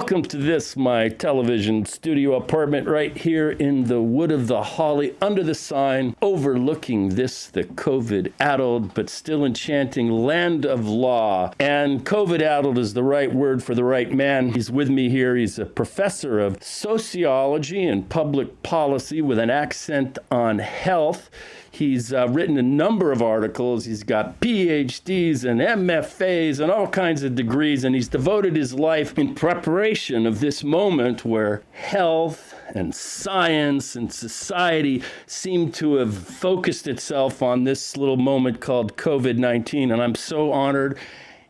Welcome to this, my television studio apartment right here in the Wood of the Holly, under the sign overlooking this, the COVID-addled but still enchanting land of law. And COVID-addled is the right word for the right man. He's with me here. He's a professor of sociology and public policy with an accent on health. He's written a number of articles. He's got PhDs and MFAs and all kinds of degrees, and he's devoted his life in preparation of this moment where health and science and society seem to have focused itself on this little moment called COVID-19. And I'm so honored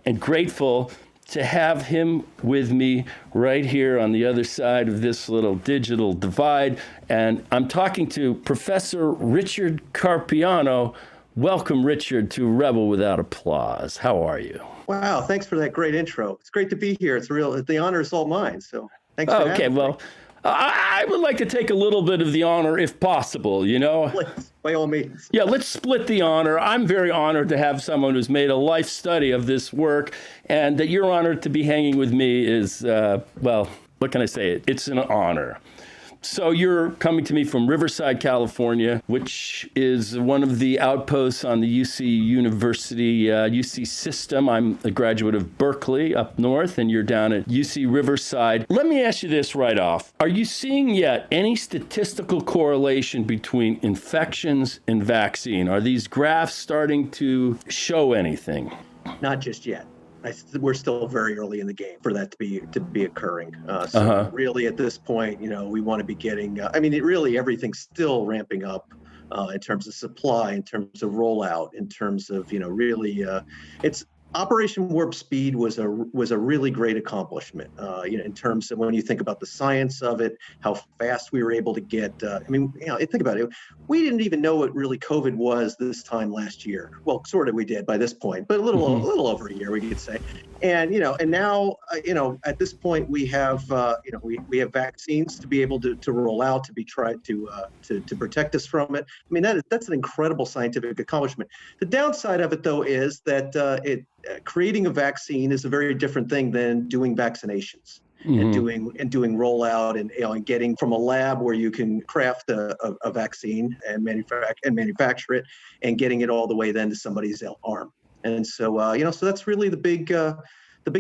and grateful to have him with me right here on the other side of this little digital divide. And I'm talking to Professor Richard Carpiano. Welcome, Richard, to Rebel Without Applause. How are you? Wow, thanks for that great intro. It's great to be here. The honor is all mine. So thanks for having me. Well, I would like to take a little bit of the honor if possible, you know? Please, by all means. Yeah, let's split the honor. I'm very honored to have someone who's made a life study of this work, and that you're honored to be hanging with me is, well, what can I say? It's an honor. So you're coming to me from Riverside, California, which is one of the outposts on the UC University, UC system. I'm a graduate of Berkeley up north, and you're down at UC Riverside. Let me ask you this right off. Are you seeing yet any statistical correlation between infections and vaccine? Are these graphs starting to show anything? Not just yet. We're still very early in the game for that to be occurring. Really, at this point, we want to be getting. Everything's still ramping up in terms of supply, in terms of rollout, in terms of it's. Operation Warp Speed was a really great accomplishment, in terms of when you think about the science of it, how fast we were able to get. Think about it. We didn't even know what really COVID was this time last year. Well, sort of we did by this point, but a little over a year, we could say. And now at this point we have we have vaccines to be able to roll out, to be tried to protect us from it. I mean, that's an incredible scientific accomplishment. The downside of it, though, is that creating a vaccine is a very different thing than doing vaccinations. And doing rollout and getting from a lab where you can craft a vaccine and manufacture it, and getting it all the way then to somebody's arm. And so so that's really the big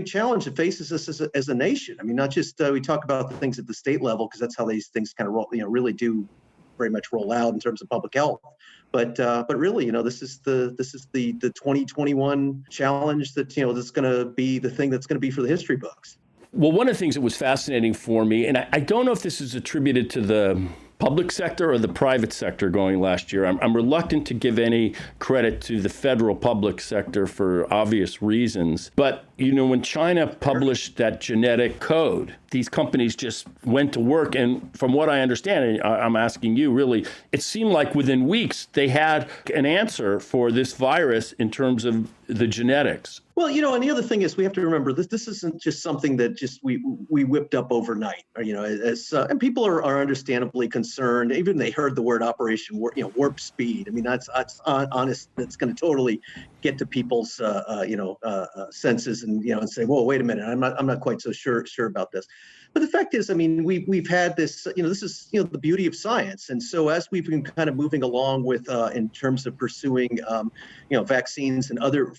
challenge that faces us as a nation. I mean, not just we talk about the things at the state level, because that's how these things kind of really do very much roll out in terms of public health. But really, this is the 2021 challenge that's that's going to be the thing that's going to be for the history books. Well, one of the things that was fascinating for me, and I don't know if this is attributed to the public sector or the private sector going last year. I'm reluctant to give any credit to the federal public sector for obvious reasons. But, when China published that genetic code, these companies just went to work. And from what I understand, and I'm asking you really, it seemed like within weeks they had an answer for this virus in terms of the genetics. Well, and the other thing is we have to remember this isn't just something that just we whipped up overnight. And people are understandably concerned. Even they heard the word Operation Warp Speed. I mean, that's honest. That's going to totally get to people's senses and say, whoa, wait a minute, I'm not quite so sure about this. But the fact is, I mean, we've had this, this is, the beauty of science. And so as we've been kind of moving along with, in terms of pursuing, vaccines and other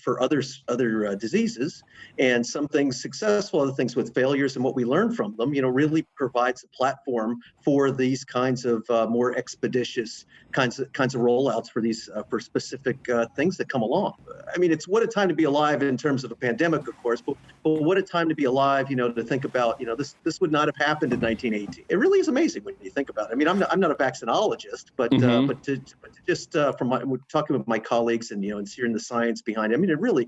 diseases, and some things successful, other things with failures, and what we learn from them, really provides a platform for these kinds of more expeditious kinds of rollouts for these for specific things that come along. I mean, it's what a time to be alive in terms of a pandemic, of course, but what a time to be alive, to think about, this would not have happened in 1918. It really is amazing when you think about it. I mean, I'm not a vaccinologist, but just from talking with my colleagues and and hearing the science behind it, I mean, it really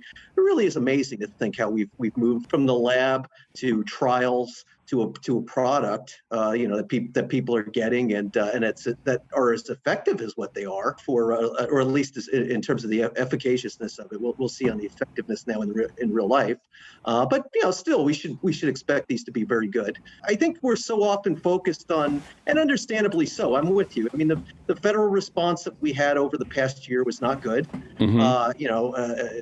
is amazing to think how we've moved from the lab to trials to a product, that people are getting, and it's that are as effective as what they are for, or at least in terms of the efficaciousness of it. We'll see on the effectiveness now in real life, but still we should expect these to be very good. I think we're so often focused on, and understandably so. I'm with you. I mean, the federal response that we had over the past year was not good.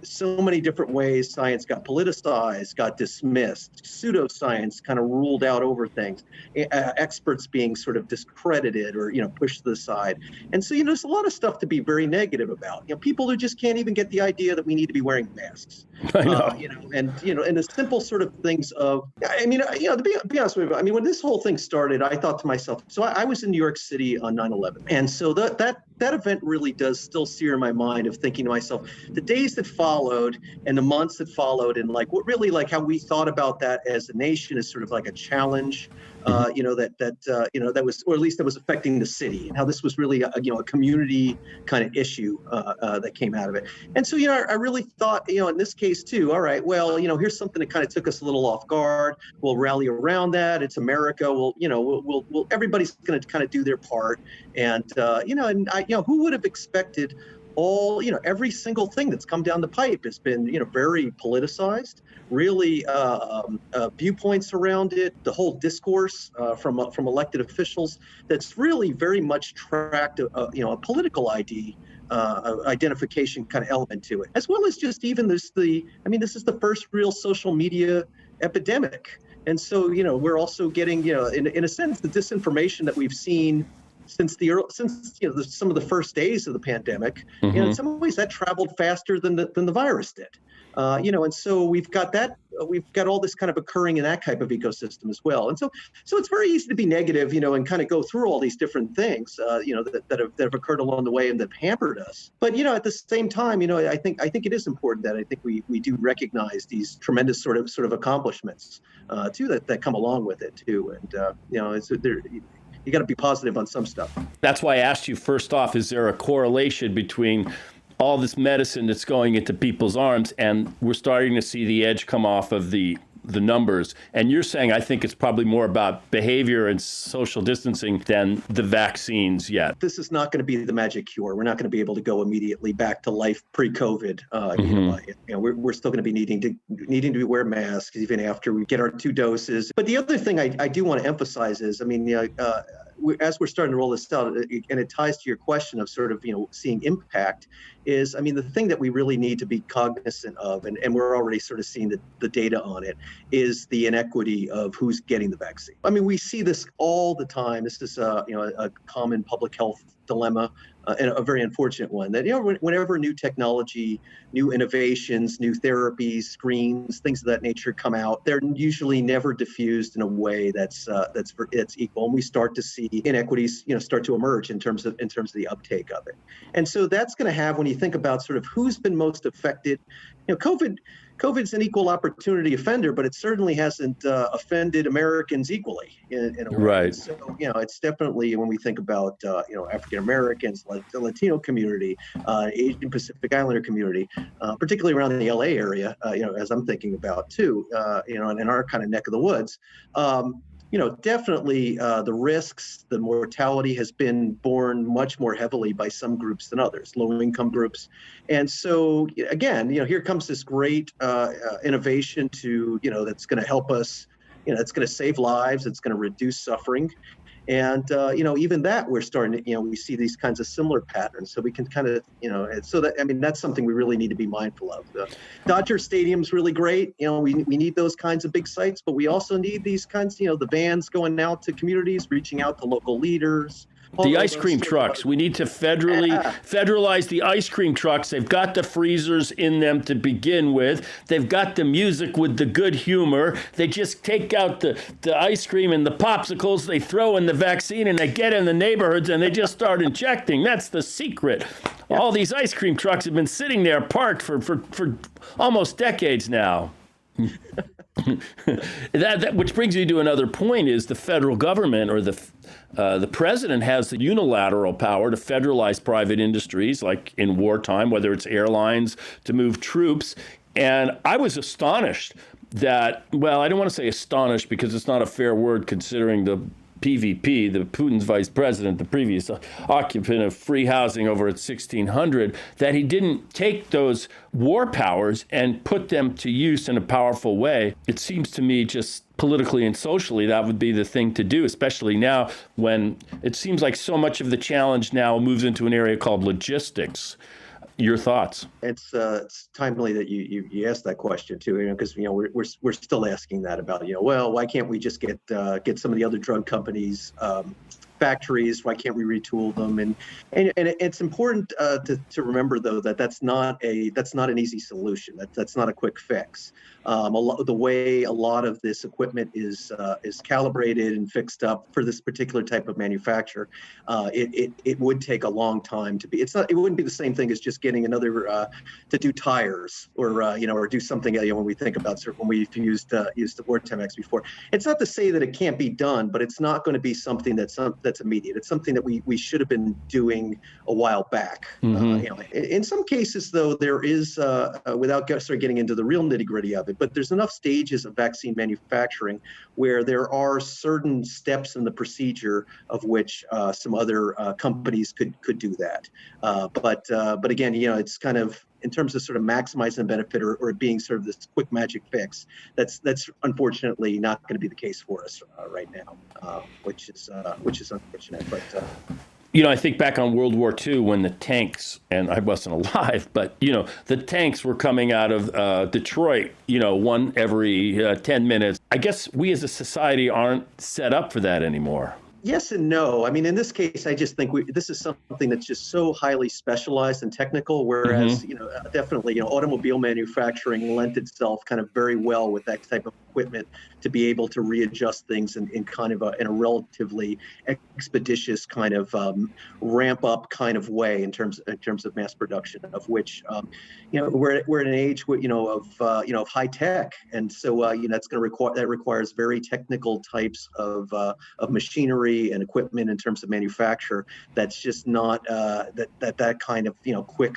So many different ways science got politicized, got dismissed, pseudoscience kind of ruled ruled out over things, experts being sort of discredited or, pushed to the side. And so, there's a lot of stuff to be very negative about. People who just can't even get the idea that we need to be wearing masks. I know. And the simple sort of things of, to be honest with you, when this whole thing started, I thought to myself, so I was in New York City on 9/11. And so that event really does still sear in my mind of thinking to myself, the days that followed and the months that followed, and how we thought about that as a nation as sort of like a challenge, that was, or at least that was affecting the city, and how this was really a community kind of issue that came out of it. And so, I really thought, in this case too, all right, well, here's something that kind of took us a little off guard. We'll rally around that. It's America. We'll everybody's going to kind of do their part. And, who would have expected every single thing that's come down the pipe has been, very politicized, really viewpoints around it, the whole discourse from elected officials that's really very much tracked a political identification kind of element to it, as well as just even this is the first real social media epidemic. And so, we're also getting, in a sense, the disinformation that we've seen since some of the first days of the pandemic, in some ways that traveled faster than the virus did. And so we've got all this kind of occurring in that type of ecosystem as well. And so it's very easy to be negative, and kind of go through all these different things, that have occurred along the way and that have hampered us. But, at the same time, I think it is important that I think we do recognize these tremendous sort of accomplishments, too, that come along with it too. And, you got to be positive on some stuff. That's why I asked you first off, is there a correlation between all this medicine that's going into people's arms and we're starting to see the edge come off of the numbers? And you're saying, I think it's probably more about behavior and social distancing than the vaccines yet. This is not going to be the magic cure. We're not going to be able to go immediately back to life pre-COVID. We're still going to be needing to wear masks even after we get our 2 doses. But the other thing I do want to emphasize is, as we're starting to roll this out, and it ties to your question of sort of, seeing impact, is, the thing that we really need to be cognizant of, and we're already sort of seeing the data on it, is the inequity of who's getting the vaccine. We see this all the time. This is a common public health dilemma, and a very unfortunate one, that whenever new technology, new innovations, new therapies, screens, things of that nature come out, they're usually never diffused in a way that's equal, and we start to see inequities start to emerge in terms of the uptake of it. And so that's going to have, when you think about sort of who's been most affected, COVID's an equal opportunity offender, but it certainly hasn't offended Americans equally in a way. Right. So, it's definitely, when we think about, African Americans, like the Latino community, Asian Pacific Islander community, particularly around the LA area, as I'm thinking about too, and in our kind of neck of the woods. Definitely the risks, the mortality has been borne much more heavily by some groups than others, low-income groups. And so, again, here comes this great innovation that's going to help us, it's going to save lives, it's going to reduce suffering. And, even that we're starting to, we see these kinds of similar patterns. So we can kind of, that's something we really need to be mindful of. Dodger Stadium's really great. We need those kinds of big sites, but we also need these kinds, the vans going out to communities, reaching out to local leaders. The ice cream trucks. We need to federalize the ice cream trucks. They've got the freezers in them to begin with. They've got the music with the good humor. They just take out the ice cream and the popsicles. They throw in the vaccine and they get in the neighborhoods and they just start injecting. That's the secret. Yeah. All these ice cream trucks have been sitting there parked for almost decades now. Which brings you to another point, is the federal government or the president has the unilateral power to federalize private industries, like in wartime, whether it's airlines, to move troops. And I was astonished that, well, I don't want to say astonished because it's not a fair word considering the PVP, the Putin's vice president, the previous occupant of free housing over at 1600, that he didn't take those war powers and put them to use in a powerful way. It seems to me just politically and socially that would be the thing to do, especially now when it seems like so much of the challenge now moves into an area called logistics. Your thoughts? It's timely that you asked that question too, because we're still asking that about, well, why can't we just get some of the other drug companies factories? Why can't we retool them? And it's important to remember though that that's not an easy solution. That's not a quick fix. The way a lot of this equipment is calibrated and fixed up for this particular type of manufacture, it would take a long time to be. It wouldn't be the same thing as just getting another to do tires or do something. When we think about when we've used the Vortex before, it's not to say that it can't be done, but it's not going to be something that's immediate. It's something that we should have been doing a while back. Mm-hmm. In some cases, though, there is without getting into the real nitty-gritty of it, but there's enough stages of vaccine manufacturing where there are certain steps in the procedure of which some other companies could do that. But again, it's kind of in terms of sort of maximizing the benefit or being sort of this quick magic fix. That's unfortunately not going to be the case for us right now, which is unfortunate. But I think back on World War II when the tanks, and I wasn't alive, but, the tanks were coming out of Detroit, one every 10 minutes. I guess we as a society aren't set up for that anymore. Yes and no. I mean, in this case, I just think this is something that's just so highly specialized and technical, whereas, definitely, automobile manufacturing lent itself kind of very well with that type of equipment to be able to readjust things in kind of in a relatively expeditious kind of ramp up kind of way in terms of mass production, of which, we're in an age of high tech. And so, that's going to requires very technical types of machinery and equipment in terms of manufacture. That's just not that kind of quick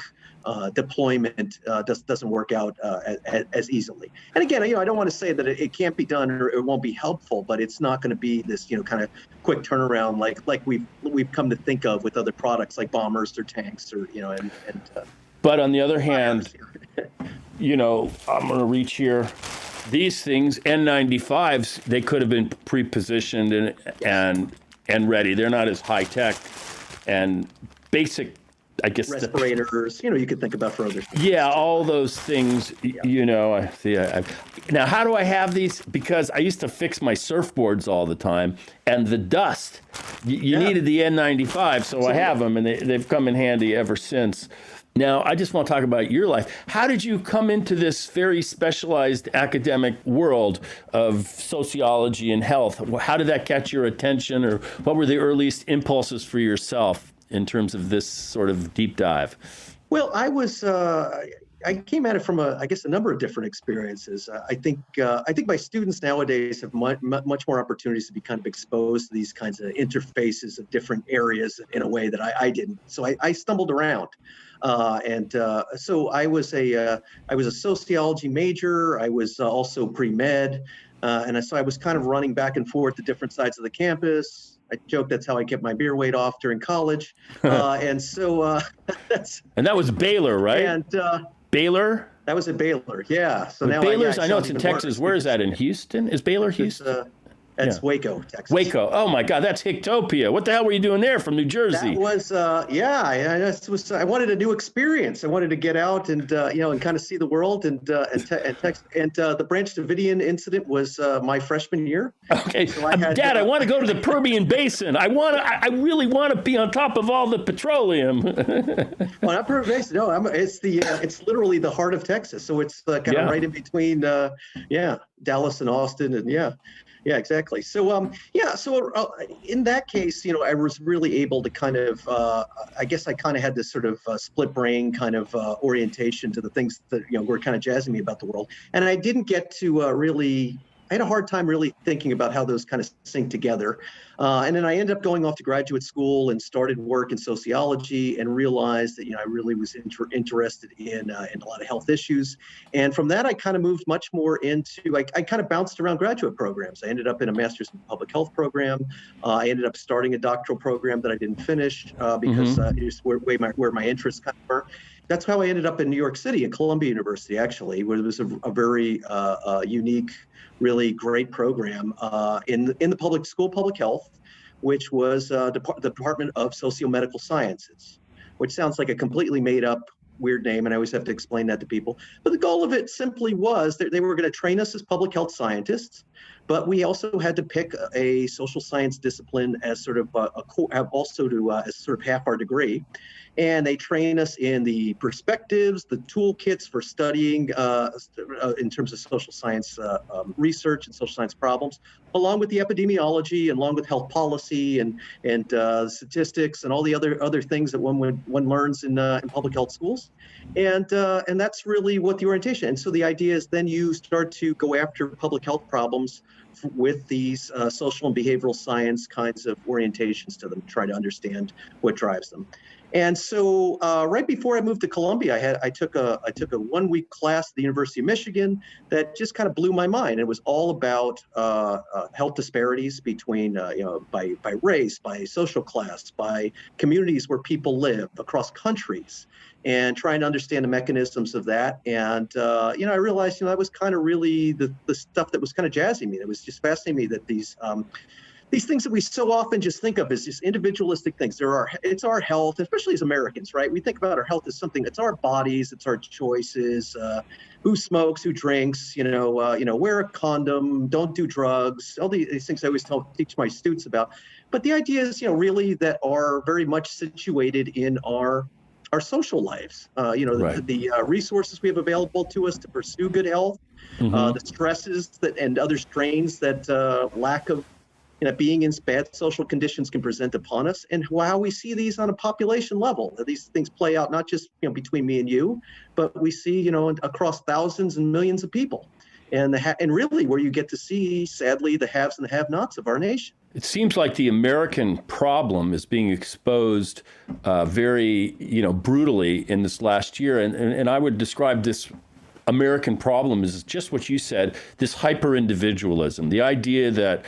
deployment doesn't work out as easily. And again, I don't want to say that it can't be done or it won't be helpful, but it's not going to be this kind of quick turnaround like we've come to think of with other products like bombers or tanks or But on the other hand, I'm going to reach here. These things, N95s, they could have been pre-positioned and ready. They're not as high tech and basic, I guess. Respirators, you could think about for other things. Yeah, all those things, Now, how do I have these? Because I used to fix my surfboards all the time, and the dust, you needed the N95, so I have them, and they've come in handy ever since. Now, I just want to talk about your life. How did you come into this very specialized academic world of sociology and health? How did that catch your attention, or what were the earliest impulses for yourself in terms of this sort of deep dive? Well, I came at it from a number of different experiences. I think my students nowadays have much more opportunities to be kind of exposed to these kinds of interfaces of different areas in a way that I didn't. So I stumbled around. So I was a sociology major. I was also pre-med. So I was kind of running back and forth to different sides of the campus. I joke that's how I kept my beer weight off during college. And that was Baylor, right? And Baylor? That was at Baylor, yeah. So now Baylor's, I know it's in Texas. Where is that, in Houston? Is Baylor Houston? That's Waco, Texas. Waco. Oh my God, that's Hictopia. What the hell were you doing there from New Jersey? That was, I wanted a new experience. I wanted to get out and kind of see the world and the Branch Davidian incident was my freshman year. Okay, so Dad, I want to go to the Permian Basin. I really want to be on top of all the petroleum. Well, not Permian Basin. No, it's literally the heart of Texas. So it's kind of right in between, Dallas and Austin, and Yeah, exactly. So, in that case, I was really able to kind of, I guess I kind of had this sort of split brain kind of orientation to the things that, were kind of jazzing me about the world. And I didn't get to I had a hard time really thinking about how those kind of sync together. And then I ended up going off to graduate school and started work in sociology and realized that, I really was interested in a lot of health issues. And from that, I kind of moved much more into, I kind of bounced around graduate programs. I ended up in a master's in public health program. I ended up starting a doctoral program that I didn't finish because it's where my interests kind of were. That's how I ended up in New York City at Columbia University, actually, where there was a very unique, really great program in the public school, public health, which was the Department of Socio-Medical Sciences, which sounds like a completely made up weird name, and I always have to explain that to people. But the goal of it simply was that they were going to train us as public health scientists, but we also had to pick a social science discipline as sort of as sort of half our degree. And they train us in the perspectives, the toolkits for studying in terms of social science research and social science problems, along with the epidemiology, and along with health policy and statistics and all the other things that one learns in public health schools. And that's really what the orientation. And so the idea is then you start to go after public health problems with these social and behavioral science kinds of orientations to them, try to understand what drives them. And so right before I moved to Columbia, I took a 1-week class at the University of Michigan that just kind of blew my mind. It was all about health disparities between, by race, by social class, by communities where people live across countries, and trying to understand the mechanisms of that. And, I realized, that was kind of really the stuff that was kind of jazzing me. It was just fascinating me that these things that we so often just think of as just individualistic things. It's our health, especially as Americans, right? We think about our health as something, it's our bodies, it's our choices, who smokes, who drinks, wear a condom, don't do drugs, all these things I always teach my students about. But the idea is, really that are very much situated in our social lives, right. the resources we have available to us to pursue good health, the stresses and other strains that lack of being in bad social conditions can present upon us, and how we see these on a population level. These things play out not just between me and you, but we see across thousands and millions of people, and really where you get to see, sadly, the haves and the have-nots of our nation. It seems like the American problem is being exposed very brutally in this last year, and I would describe this American problem as just what you said: this hyper-individualism, the idea that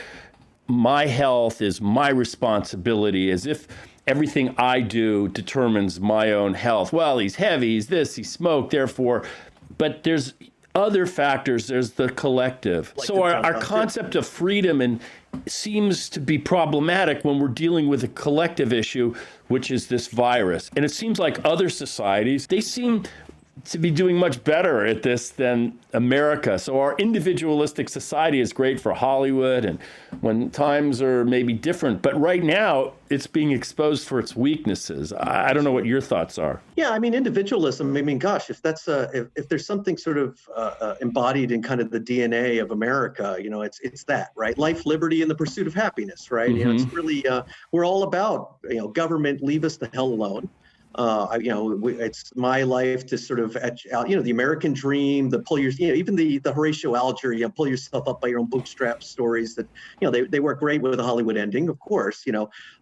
my health is my responsibility, as if everything I do determines my own health. Well, he's heavy, he's this, he smoked, therefore. But there's other factors. There's the collective. So our concept of freedom seems to be problematic when we're dealing with a collective issue, which is this virus. And it seems like other societies, they seem to be doing much better at this than America. So our individualistic society is great for Hollywood and when times are maybe different. But right now, it's being exposed for its weaknesses. I don't know what your thoughts are. Yeah, individualism, gosh, if that's if there's something sort of embodied in kind of the DNA of America, it's that, right? Life, liberty, and the pursuit of happiness, right? It's really, we're all about, government, leave us the hell alone. It's my life to sort of etch out, the American dream, the pull your, even the Horatio Alger, pull yourself up by your own bootstrap stories that, they work great with a Hollywood ending, of course,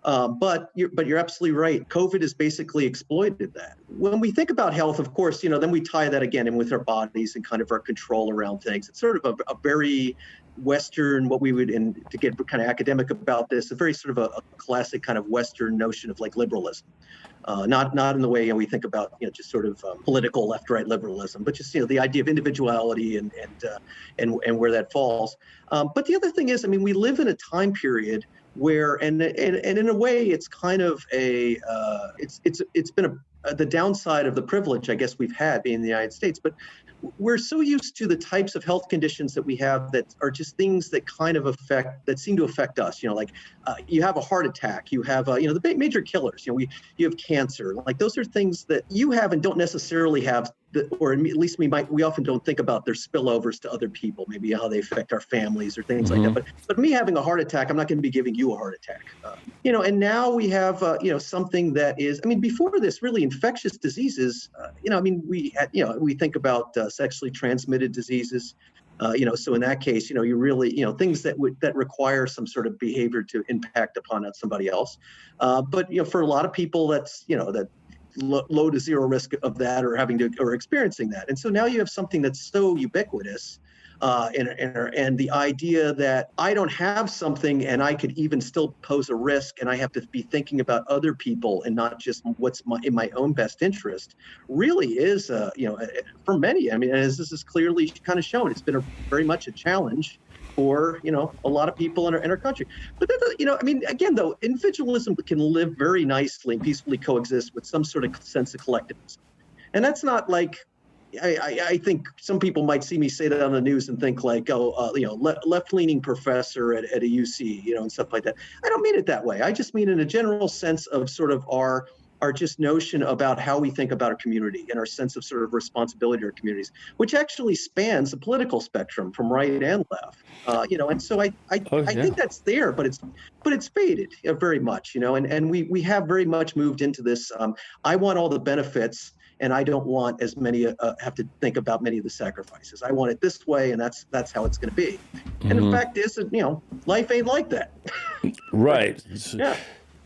but you're absolutely right. COVID has basically exploited that. When we think about health, of course, then we tie that again in with our bodies and kind of our control around things. It's sort of a very Western, what we would, and to get kind of academic about this, a very sort of a classic kind of Western notion of like liberalism. Not in the way we think about just sort of political left-right liberalism, but just the idea of individuality and where that falls. But the other thing is, we live in a time period where, and in a way, it's kind of it's been the downside of the privilege, I guess, we've had being in the United States, but we're so used to the types of health conditions that we have that are just things that seem to affect us. Like you have a heart attack, you have, the major killers, you have cancer. Like those are things that you have and don't necessarily have, or at least we often don't think about their spillovers to other people, maybe how they affect our families or things like that. But me having a heart attack, I'm not going to be giving you a heart attack. And now we have, something that is, before this, really infectious diseases, we think about sexually transmitted diseases. So in that case, you really, things that require some sort of behavior to impact upon somebody else. But for a lot of people, that's, that low to zero risk of that or experiencing that. And so now you have something that's so ubiquitous. And the idea that I don't have something and I could even still pose a risk and I have to be thinking about other people and not just what's in my own best interest really is, for many, as this is clearly kind of shown, it's been very much a challenge for, a lot of people in our country. But, again, though, individualism can live very nicely and peacefully coexist with some sort of sense of collectivism. And that's not like, I think some people might see me say that on the news and think like, oh, left-leaning professor at a UC, and stuff like that. I don't mean it that way. I just mean in a general sense of sort of our just notion about how we think about our community and our sense of sort of responsibility to our communities, which actually spans the political spectrum from right and left. And so I think that's there, but it's faded very much, and we have very much moved into this. I want all the benefits, and I don't want as many have to think about many of the sacrifices. I want it this way, and that's how it's going to be. And the fact is that life ain't like that. Right. Yeah.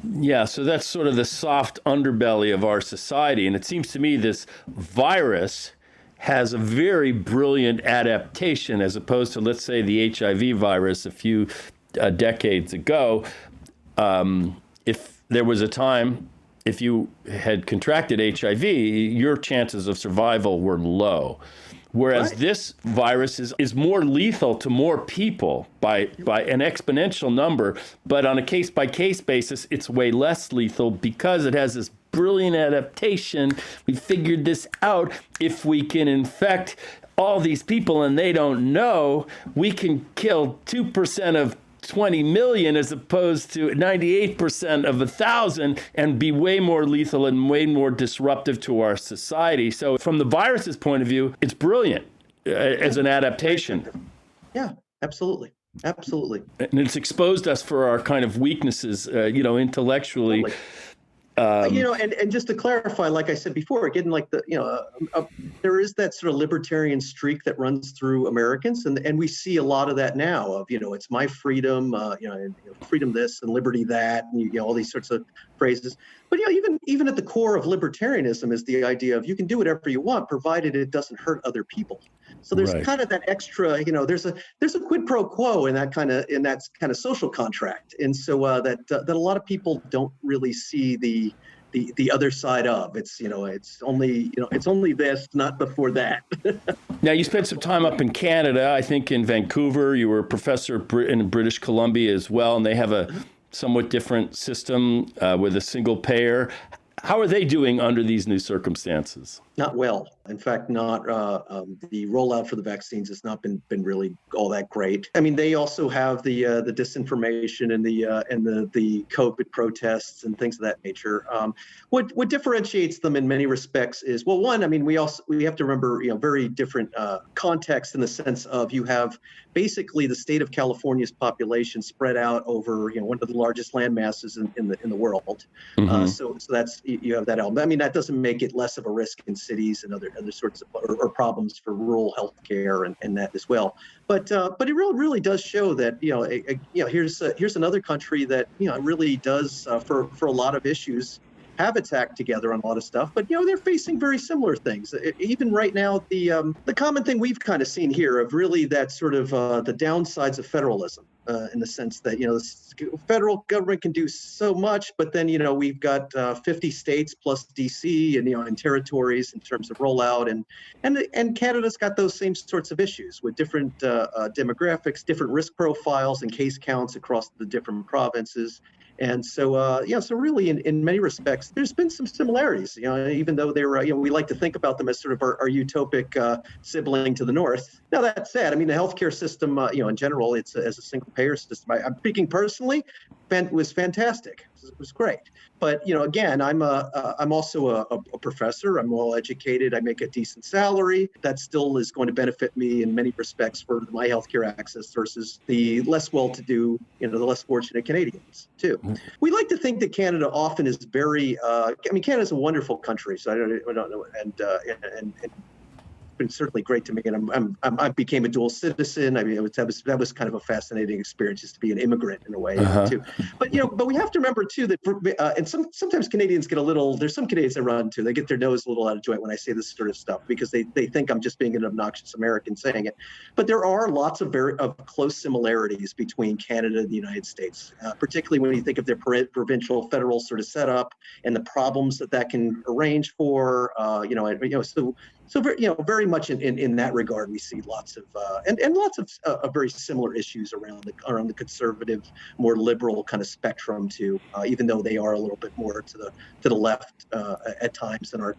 Yeah, so that's sort of the soft underbelly of our society. And it seems to me this virus has a very brilliant adaptation as opposed to, let's say, the HIV virus a few decades ago. If there was a time, if you had contracted HIV, your chances of survival were low. Whereas this virus is more lethal to more people by an exponential number, but on a case-by-case basis, it's way less lethal because it has this brilliant adaptation. We figured this out. If we can infect all these people and they don't know, we can kill 2% of 20 million as opposed to 98% of 1,000 and be way more lethal and way more disruptive to our society. So from the virus's point of view, it's brilliant as an adaptation. Yeah, absolutely. Absolutely. And it's exposed us for our kind of weaknesses, intellectually. Totally. And just to clarify, like I said before, getting like there is that sort of libertarian streak that runs through Americans, and we see a lot of that now. Of it's my freedom, freedom this and liberty that, and all these sorts of phrases. But even at the core of libertarianism is the idea of you can do whatever you want, provided it doesn't hurt other people. So there's kind of that extra, there's a quid pro quo in that kind of social contract, and so that a lot of people don't really see the other side of. It's it's only this, not before that. Now, you spent some time up in Canada, I think in Vancouver. You were a professor in British Columbia as well, and they have a somewhat different system with a single payer. How are they doing under these new circumstances? Not well. In fact, not the rollout for the vaccines has not been really all that great. I mean, they also have the disinformation and the COVID protests and things of that nature. What differentiates them in many respects is, well, one, I mean, we have to remember, very different context in the sense of you have basically the state of California's population spread out over one of the largest land masses in the world. Mm-hmm. So that's, you have that element. I mean, that doesn't make it less of a risk in cities and other sorts of or problems for rural healthcare and that as well. But it really does show that here's another country that really does for a lot of issues have its act together on a lot of stuff, but they're facing very similar things. Even right now, the common thing we've kind of seen here of really that sort of the downsides of federalism, in the sense that the federal government can do so much, but then we've got 50 states plus DC and territories in terms of rollout, and Canada's got those same sorts of issues with different demographics, different risk profiles and case counts across the different provinces. And so, so really, in many respects, there's been some similarities. Even though they're, we like to think about them as sort of our utopic sibling to the north. Now that said, I mean, the healthcare system, in general, it's as a single payer system. I'm speaking personally, was fantastic. It was great. But again, I'm also a professor. I'm well educated. I make a decent salary. That still is going to benefit me in many respects for my healthcare access versus the less well-to-do, the less fortunate Canadians too. We like to think that Canada often is very. Canada's a wonderful country. So I don't know, and been certainly great to me, and I became a dual citizen. I mean, that was kind of a fascinating experience, just to be an immigrant in a way too. But we have to remember too that and sometimes Canadians get a little. There's some Canadians that run too. They get their nose a little out of joint when I say this sort of stuff because they think I'm just being an obnoxious American saying it. But there are lots of close similarities between Canada and the United States, particularly when you think of their provincial federal sort of setup and the problems that can arrange for. So So very much in that regard, we see lots of and lots of very similar issues around the conservative, more liberal kind of spectrum too. Even though they are a little bit more to the left at times than our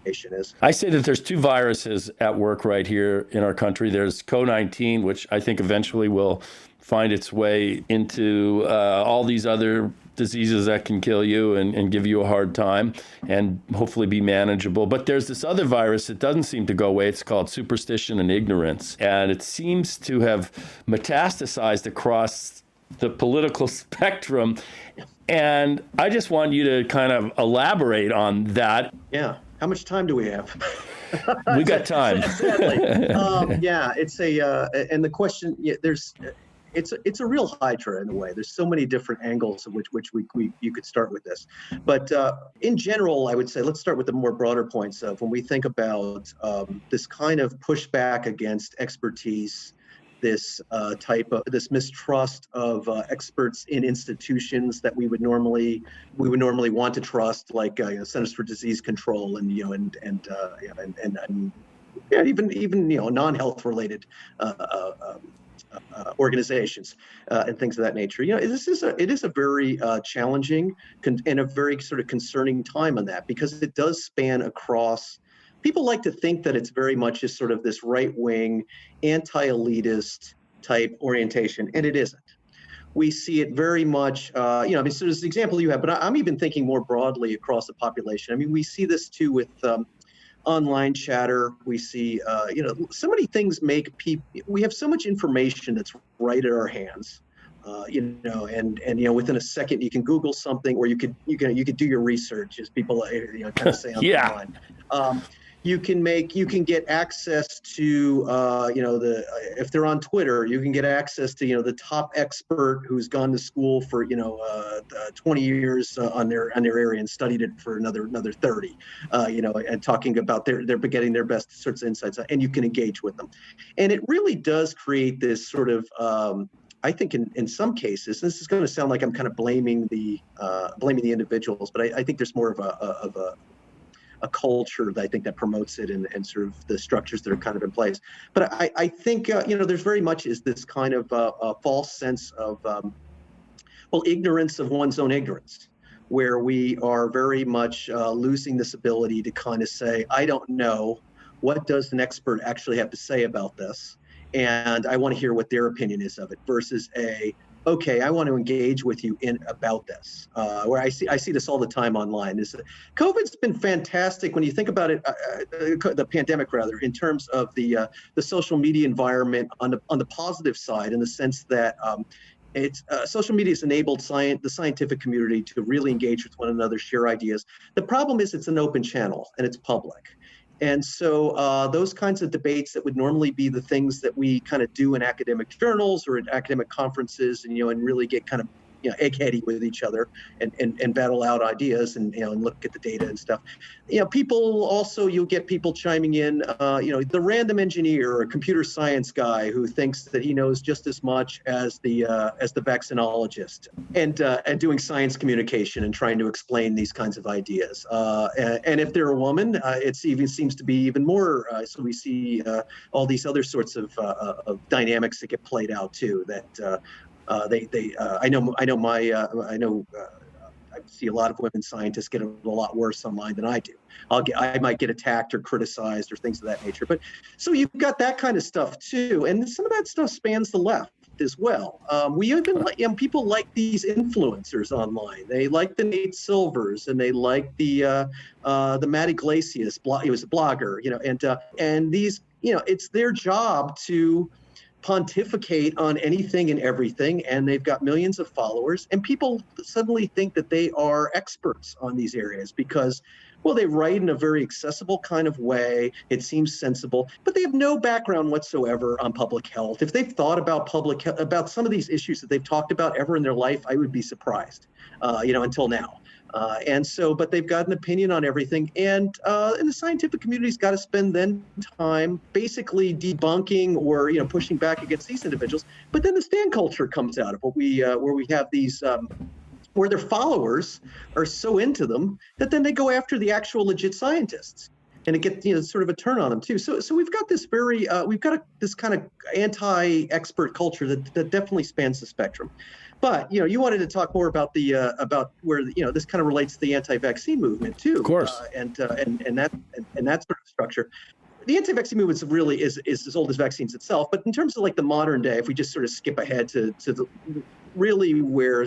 nation is. I say that there's two viruses at work right here in our country. There's COVID-19, which I think eventually will find its way into all these other diseases that can kill you and give you a hard time and hopefully be manageable. But there's this other virus that doesn't seem to go away. It's called superstition and ignorance. And it seems to have metastasized across the political spectrum. And I just want you to kind of elaborate on that. Yeah. How much time do we have? We got time. Yeah, it's and the question, it's a real hydra in a way. There's so many different angles of which you could start with this. But in general, I would say, let's start with the more broader points of when we think about this kind of pushback against expertise, this this mistrust of experts in institutions that we would normally want to trust, like Centers for Disease Control and even non-health related organizations and things of that nature. It is a very challenging and a very sort of concerning time on that, because it does span across. People like to think that it's very much just sort of this right-wing, anti-elitist type orientation, and it isn't. We see it very much, so there's the example you have, but I'm even thinking more broadly across the population. I mean, we see this too with online chatter. We see, so many things make people, we have so much information that's right at our hands. Within a second you can Google something, or you could do your research, as people kind of say online. You can get access to if they're on Twitter, you can get access to the top expert who's gone to school for 20 years on their area and studied it for another 30, and talking about they're getting their best sorts of insights, and you can engage with them. And it really does create this sort of I think in some cases, this is going to sound like I'm kind of blaming the individuals, but I think there's more of a culture that I think that promotes it, and sort of the structures that are kind of in place. But I think there's very much is this kind of a false sense of ignorance of one's own ignorance, where we are very much losing this ability to kind of say, I don't know, what does an expert actually have to say about this? And I want to hear what their opinion is of it, versus okay, I want to engage with you about this. Where I see this all the time online. COVID's been fantastic when you think about it, the pandemic rather, in terms of the social media environment on the positive side, in the sense that it's social media has enabled the scientific community to really engage with one another, share ideas. The problem is it's an open channel and it's public. And so those kinds of debates that would normally be the things that we kind of do in academic journals or in academic conferences, and really get kind of eggheady with each other and battle out ideas and look at the data and stuff. People also, you'll get people chiming in, the random engineer or computer science guy who thinks that he knows just as much as the vaccinologist, and doing science communication and trying to explain these kinds of ideas. And if they're a woman, it even seems to be even more. So we see all these other sorts of dynamics that get played out too. That I see a lot of women scientists get a lot worse online than I do. I might get attacked or criticized or things of that nature. But so you've got that kind of stuff too, and some of that stuff spans the left as well. We even people like these influencers online. They like the Nate Silvers, and they like the Matt Iglesias. He was a blogger, and these, it's their job to pontificate on anything and everything, and they've got millions of followers, and people suddenly think that they are experts on these areas because, well, they write in a very accessible kind of way. It seems sensible, but they have no background whatsoever on public health. If they've thought about about some of these issues that they've talked about ever in their life, I would be surprised, until now. But they've got an opinion on everything, and the scientific community's got to spend then time basically debunking or pushing back against these individuals. But then the stand culture comes out of what where we have these where their followers are so into them that then they go after the actual legit scientists. and it gets sort of a turn on them too. So we've got this this kind of anti-expert culture that definitely spans the spectrum. But you wanted to talk more about the about where this kind of relates to the anti-vaccine movement too, of course, and that sort of structure. The anti-vaccine movement really is as old as vaccines itself. But in terms of like the modern day, if we just sort of skip ahead to the really where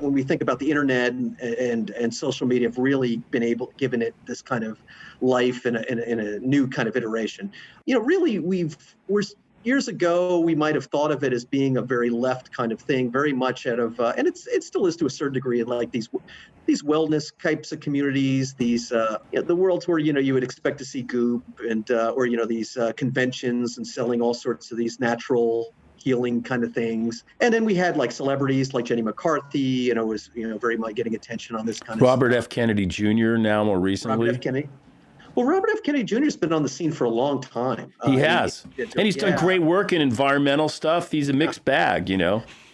when we think about the internet and social media have really been given it this kind of life in a new kind of iteration. Really we're years ago, we might have thought of it as being a very left kind of thing, very much out of, and it still is to a certain degree, in like these wellness types of communities, these the worlds where you would expect to see goop and or these conventions and selling all sorts of these natural healing kind of things. And then we had like celebrities like Jenny McCarthy, was very much getting attention on this kind of Robert F. Kennedy Jr. now more recently. Robert F. Kennedy. Well, Robert F. Kennedy Jr. has been on the scene for a long time. He has. And he's done great work in environmental stuff. He's a mixed bag,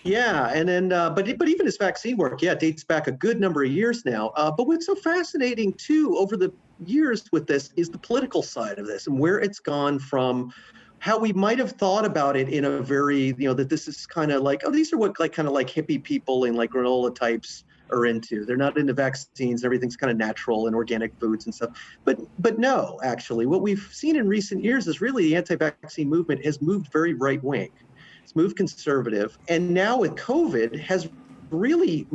Yeah, and then, but even his vaccine work, dates back a good number of years now. But what's so fascinating, too, over the years with this is the political side of this and where it's gone from how we might have thought about it in a very, that this is kind of like, these are what kind of like hippie people and like granola types are into. They're not into vaccines. Everything's kind of natural and organic foods and stuff. But no, actually, what we've seen in recent years is really the anti-vaccine movement has moved very right wing. It's moved conservative, and now with COVID has really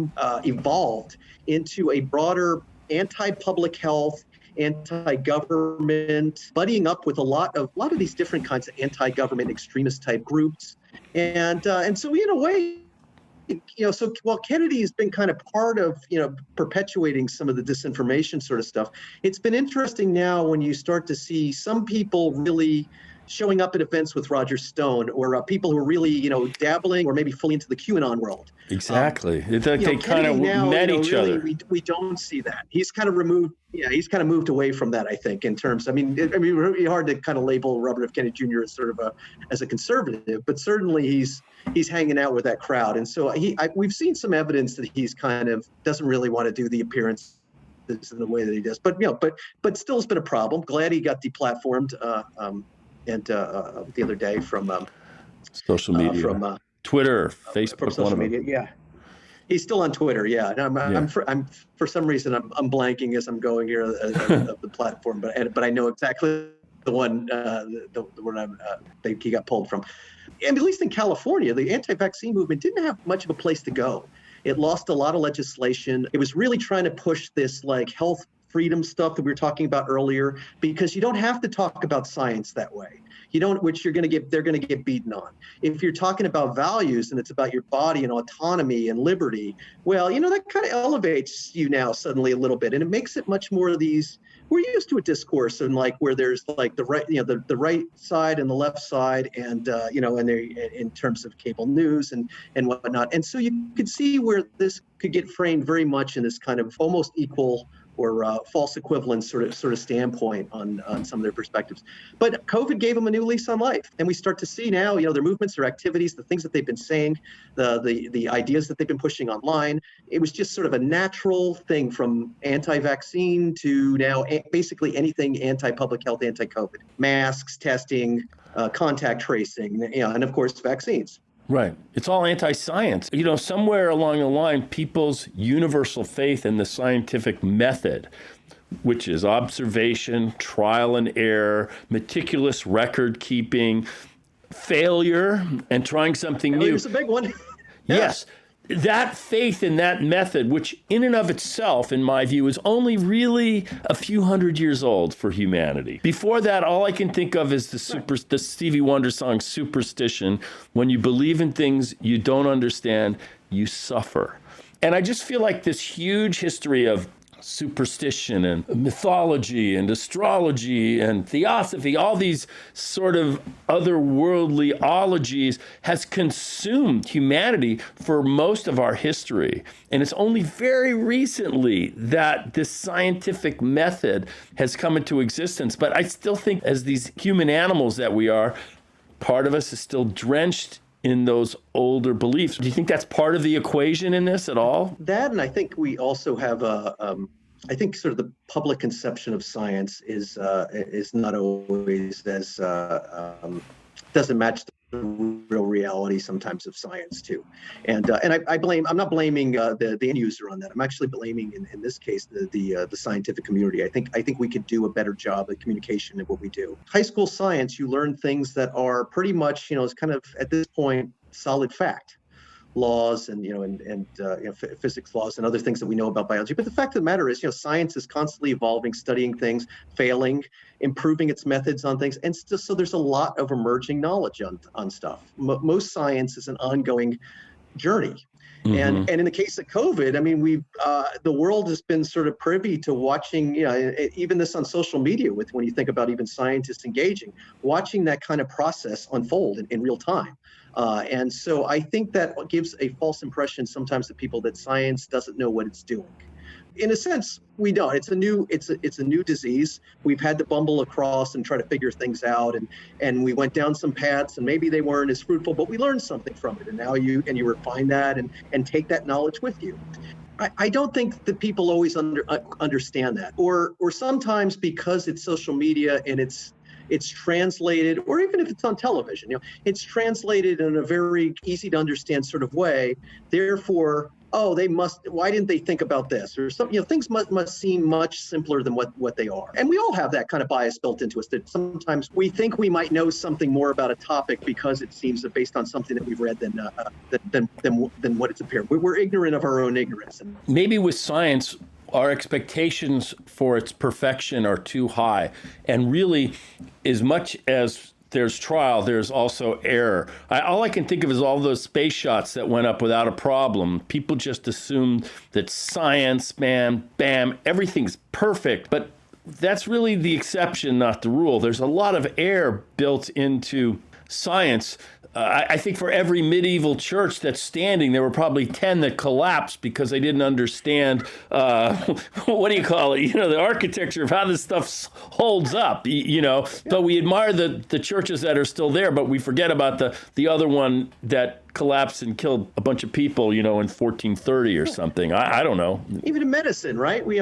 evolved into a broader anti-public health, anti-government, buddying up with a lot of these different kinds of anti-government extremist type groups, and so in a way. So while Kennedy has been kind of part of, perpetuating some of the disinformation sort of stuff, it's been interesting now when you start to see some people really showing up at events with Roger Stone or people who are really, dabbling or maybe fully into the QAnon world. Exactly. They kind of met each really, other. We don't see that. He's kind of removed. Yeah, he's kind of moved away from that, I think, in terms. It's really hard to kind of label Robert F. Kennedy Jr. as sort of as a conservative, but certainly he's hanging out with that crowd. And so we've seen some evidence that he's kind of doesn't really want to do the appearance in the way that he does. But but still has been a problem. Glad he got deplatformed. And the other day from social media, from Twitter, Facebook, from social media. Yeah, he's still on Twitter. Yeah, and I'm for some reason I'm blanking as I'm going here of the platform, but I know exactly the one the one he got pulled from. And at least in California, the anti-vaccine movement didn't have much of a place to go. It lost a lot of legislation. It was really trying to push this like health freedom stuff that we were talking about earlier, because you don't have to talk about science that way. Which they're going to get beaten on. If you're talking about values and it's about your body and autonomy and liberty, well, that kind of elevates you now suddenly a little bit. And it makes it much more of these, we're used to a discourse and like where there's like the right, the right side and the left side and, and they in terms of cable news and whatnot. And so you could see where this could get framed very much in this kind of almost equal or false equivalence sort of standpoint on some of their perspectives. But COVID gave them a new lease on life. And we start to see now, their movements, their activities, the things that they've been saying, the ideas that they've been pushing online. It was just sort of a natural thing from anti-vaccine to now basically anything anti-public health, anti-COVID. Masks, testing, contact tracing, and of course, vaccines. Right. It's all anti-science. Somewhere along the line, people's universal faith in the scientific method, which is observation, trial and error, meticulous record keeping, failure, and trying something new. Failure's a big one. Yeah. Yes. That faith in that method, which in and of itself, in my view, is only really a few hundred years old for humanity. Before that, all I can think of is the Stevie Wonder song, Superstition. When you believe in things you don't understand, you suffer. And I just feel like this huge history of superstition and mythology and astrology and theosophy, all these sort of otherworldly ologies has consumed humanity for most of our history. And it's only very recently that this scientific method has come into existence. But I still think as these human animals that we are, part of us is still drenched in those older beliefs. Do you think that's part of the equation in this at all? That, and I think we also have I think sort of the public conception of science is not always as doesn't match the real reality sometimes of science too. And I'm not blaming the end user on that. I'm actually blaming in this case the scientific community. I think we could do a better job at communication in what we do. High school science, you learn things that are pretty much, it's kind of at this point solid fact. Laws and physics laws and other things that we know about biology. But the fact of the matter is, science is constantly evolving, studying things, failing, improving its methods on things, and so there's a lot of emerging knowledge on stuff. Most science is an ongoing journey. Mm-hmm. And in the case of COVID, I mean, the world has been sort of privy to watching, even this on social media when you think about even scientists engaging, watching that kind of process unfold in real time. And so I think that gives a false impression sometimes to people that science doesn't know what it's doing. In a sense, we don't. It's a new disease. We've had to bumble across and try to figure things out, and we went down some paths, and maybe they weren't as fruitful, but we learned something from it, and now you refine that and take that knowledge with you. I don't think that people always understand that, or sometimes because it's social media and it's translated, or even if it's on television, it's translated in a very easy to understand sort of way. Therefore, why didn't they think about this? Or something, things must seem much simpler than what they are. And we all have that kind of bias built into us, that sometimes we think we might know something more about a topic because it seems based on something that we've read than what it's appeared. We're ignorant of our own ignorance. Maybe with science, our expectations for its perfection are too high. And really, as much as there's trial, there's also error. All I can think of is all those space shots that went up without a problem. People just assumed that science, man, bam, everything's perfect. But that's really the exception, not the rule. There's a lot of error built into science. I think for every medieval church that's standing, there were probably 10 that collapsed because they didn't understand, what do you call it? The architecture of how this stuff holds up, Yeah. But we admire the churches that are still there, but we forget about the other one that collapsed and killed a bunch of people, in 1430 or something. I don't know. Even in medicine, right? We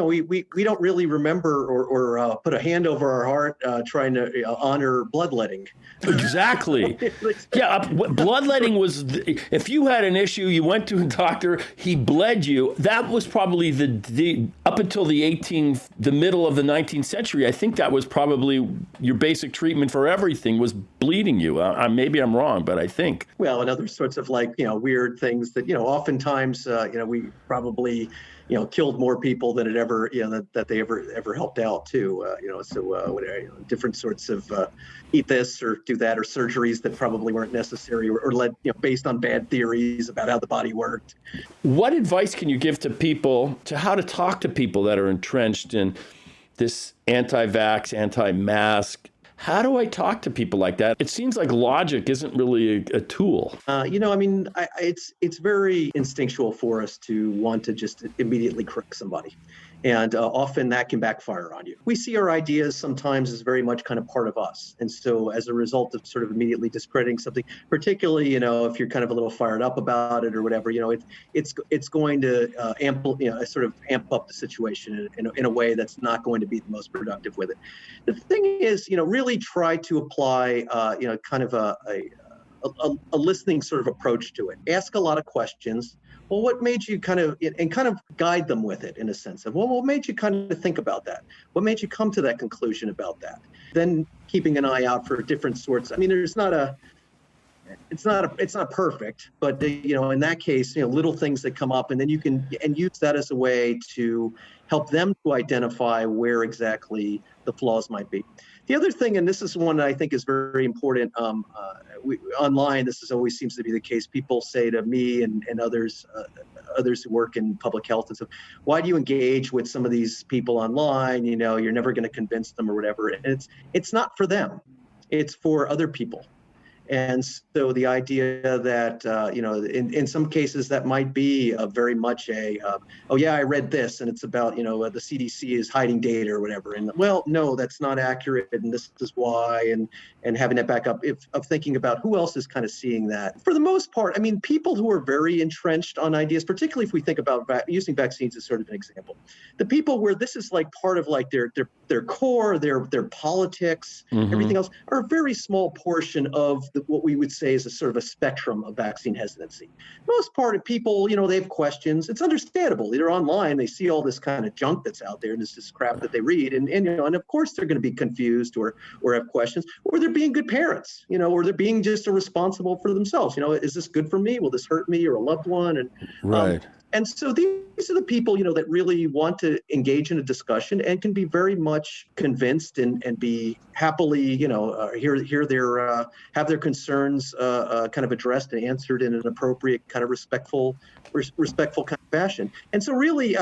don't really remember or put a hand over our heart trying to honor bloodletting. Exactly. Yeah, bloodletting was, if you had an issue, you went to a doctor, he bled you. That was probably the up until the middle of the 19th century. I think that was probably your basic treatment for everything was bleeding you. Maybe I'm wrong, but I think. Well, and other sorts of weird things that, oftentimes, we probably, killed more people than it ever, that they ever helped out too. Different sorts of eat this or do that, or surgeries that probably weren't necessary or led, based on bad theories about how the body worked. What advice can you give to people to how to talk to people that are entrenched in this anti-vax, anti-mask? How do I talk to people like that? It seems like logic isn't really a tool. It's very instinctual for us to want to just immediately correct somebody. And often that can backfire on you. We see our ideas sometimes as very much kind of part of us. And so as a result of sort of immediately discrediting something, particularly, if you're kind of a little fired up about it or whatever, it's going to amp up the situation in a way that's not going to be the most productive with it. The thing is, really try to apply, kind of a listening sort of approach to it. Ask a lot of questions. Well, what made you kind of guide them with it in a sense of, well, what made you kind of think about that? What made you come to that conclusion about that? Then keeping an eye out for different sorts. It's not perfect, but in that case, little things that come up, and then you can use that as a way to help them to identify where exactly the flaws might be. The other thing, and this is one that I think is very important, online, always seems to be the case. People say to me and others who work in public health and stuff, why do you engage with some of these people online? You're never going to convince them or whatever. And it's not for them. It's for other people. And so the idea that, in some cases that might be very much oh yeah, I read this and it's about, the CDC is hiding data or whatever. And well, no, that's not accurate. And this is why, and having that back up of thinking about who else is kind of seeing that. For the most part, I mean, people who are very entrenched on ideas, particularly if we think about using vaccines as sort of an example, the people where this is like part of like their core, their politics, everything else, are a very small portion of what we would say is a sort of a spectrum of vaccine hesitancy. Most part of people, they have questions. It's understandable. They're online. They see all this kind of junk that's out there, and it's just crap that they read. And of course they're going to be confused or have questions, or they're being good parents, or they're being just responsible for themselves. Is this good for me? Will this hurt me or a loved one? And right. And so these are the people, that really want to engage in a discussion and can be very much convinced and be happily, hear their have their concerns kind of addressed and answered in an appropriate kind of respectful kind of fashion. And so really,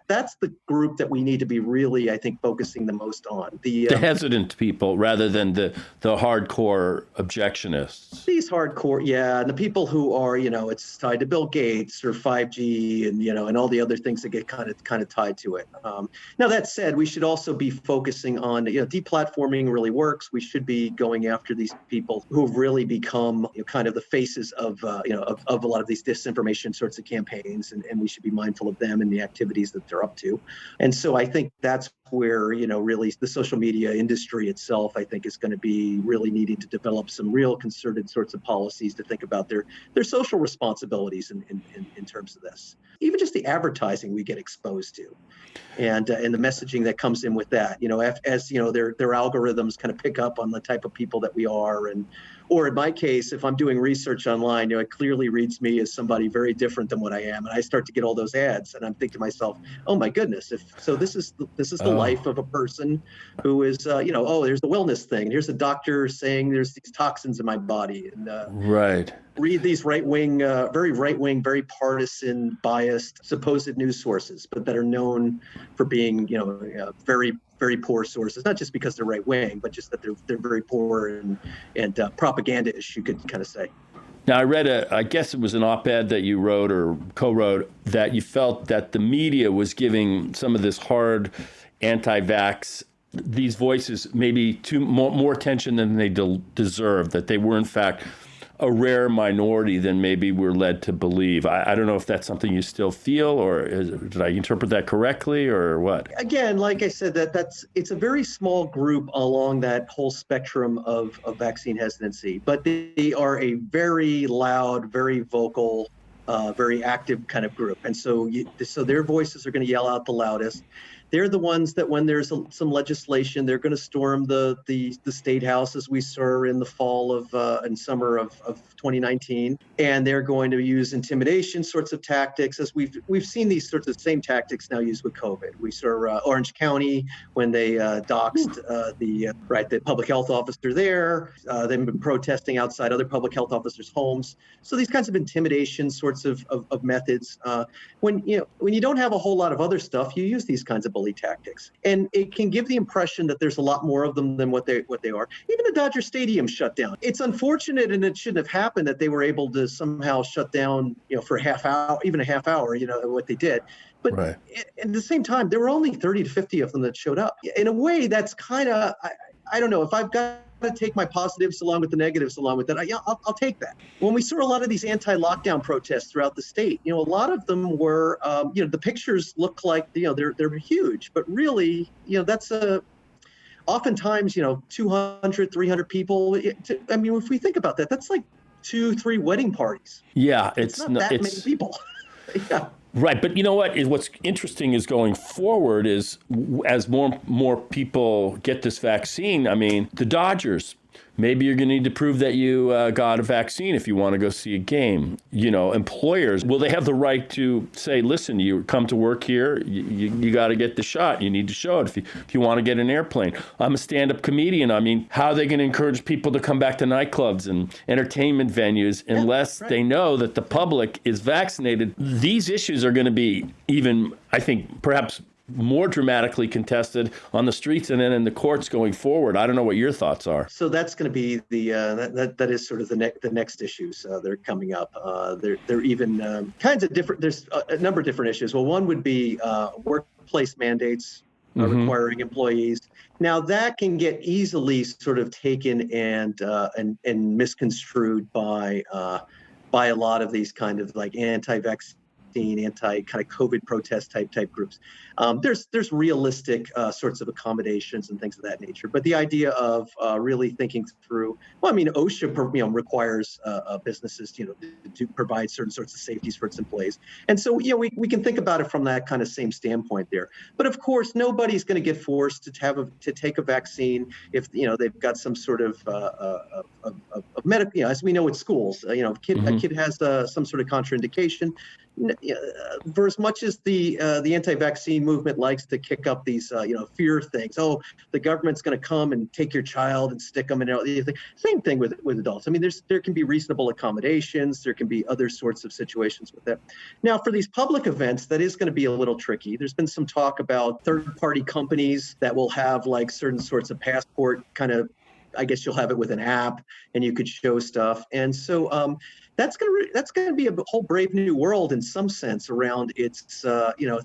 that's the group that we need to be really, I think, focusing the most on. The hesitant people rather than the hardcore objectionists. These hardcore, yeah, and the people who are, it's tied to Bill Gates or 5G and all the other things that get kind of tied to it. Now that said, we should also be focusing on, deplatforming really works. We should be going after these people who've really become kind of the faces of of a lot of these disinformation sorts of campaigns, and we should be mindful of them and the activities that they're up to. And so I think that's where, really the social media industry itself, I think, is going to be really needing to develop some real concerted sorts of policies to think about their social responsibilities in terms of this. Even just the advertising we get exposed to, and the messaging that comes in with that, as their algorithms kind of pick up on the type of people that we are, or in my case, if I'm doing research online, it clearly reads me as somebody very different than what I am, and I start to get all those ads, and I'm thinking to myself, oh my goodness, this is the life of a person who is, there's the wellness thing, here's a doctor saying there's these toxins in my body, and right. Read these right-wing, very partisan, biased, supposed news sources, but that are known for being, very, very poor sources, not just because they're right-wing, but just that they're very poor and propaganda-ish, you could kind of say. Now, I read I guess it was an op-ed that you wrote or co-wrote, that you felt that the media was giving some of this hard anti-vax, these voices, maybe more attention than they deserve, that they were, in fact, a rare minority than maybe we're led to believe. I don't know if that's something you still feel, or did I interpret that correctly, or what? Again, like I said, it's a very small group along that whole spectrum of vaccine hesitancy, but they are a very loud, very vocal, very active kind of group. And so their voices are going to yell out the loudest. They're the ones that when there's some legislation, they're going to storm the state house, as we saw in the fall of and summer of 2019, and they're going to use intimidation sorts of tactics, as we've seen these sorts of same tactics now used with COVID. We saw Orange County when they doxed the public health officer there. They've been protesting outside other public health officers' homes. So these kinds of intimidation sorts of methods. When you don't have a whole lot of other stuff, you use these kinds of bully tactics, and it can give the impression that there's a lot more of them than what they are. Even the Dodger Stadium shut down. It's unfortunate, and it shouldn't have happened, that they were able to somehow shut down, for a half hour, what they did. But right. At the same time, there were only 30 to 50 of them that showed up. In a way, that's kind of, I don't know, if I've got to take my positives along with the negatives along with that, I'll take that. When we saw a lot of these anti-lockdown protests throughout the state, a lot of them were, the pictures look like, they're huge, but really, that's oftentimes, 200, 300 people. If we think about that, that's like 2-3 wedding parties. Yeah, it's not that many people. Yeah. Right, but you know what? What's interesting is going forward is as more people get this vaccine. The Dodgers. Maybe you're going to need to prove that you got a vaccine if you want to go see a game. Employers, will they have the right to say, listen, you come to work here, you got to get the shot. You need to show it if you want to get an airplane. I'm a stand-up comedian. How are they going to encourage people to come back to nightclubs and entertainment venues unless they know that the public is vaccinated? These issues are going to be even, I think, perhaps more dramatically contested on the streets and then in the courts going forward. I don't know what your thoughts are. So that's going to be the that is sort of the next issues that are coming up. They're even kinds of different. There's a number of different issues. Well, one would be workplace mandates requiring employees. Now that can get easily sort of taken and misconstrued by a lot of these kind of like anti-vaccine, anti kind of COVID protest type groups. There's realistic sorts of accommodations and things of that nature. But the idea of really thinking through, well, I mean, OSHA requires businesses to provide certain sorts of safeties for its employees, and so we can think about it from that kind of same standpoint there. But of course, nobody's going to get forced to take a vaccine if they've got some sort of medical. As we know at schools, a kid has some sort of contraindication. For as much as the anti-vaccine movement likes to kick up these fear things, oh, the government's going to come and take your child and stick them in everything. Same thing with adults. I mean, there can be reasonable accommodations. There can be other sorts of situations with that. Now, for these public events, that is going to be a little tricky. There's been some talk about third-party companies that will have like certain sorts of passport kind of. I guess you'll have it with an app, and you could show stuff. And so that's gonna be a whole brave new world in some sense around its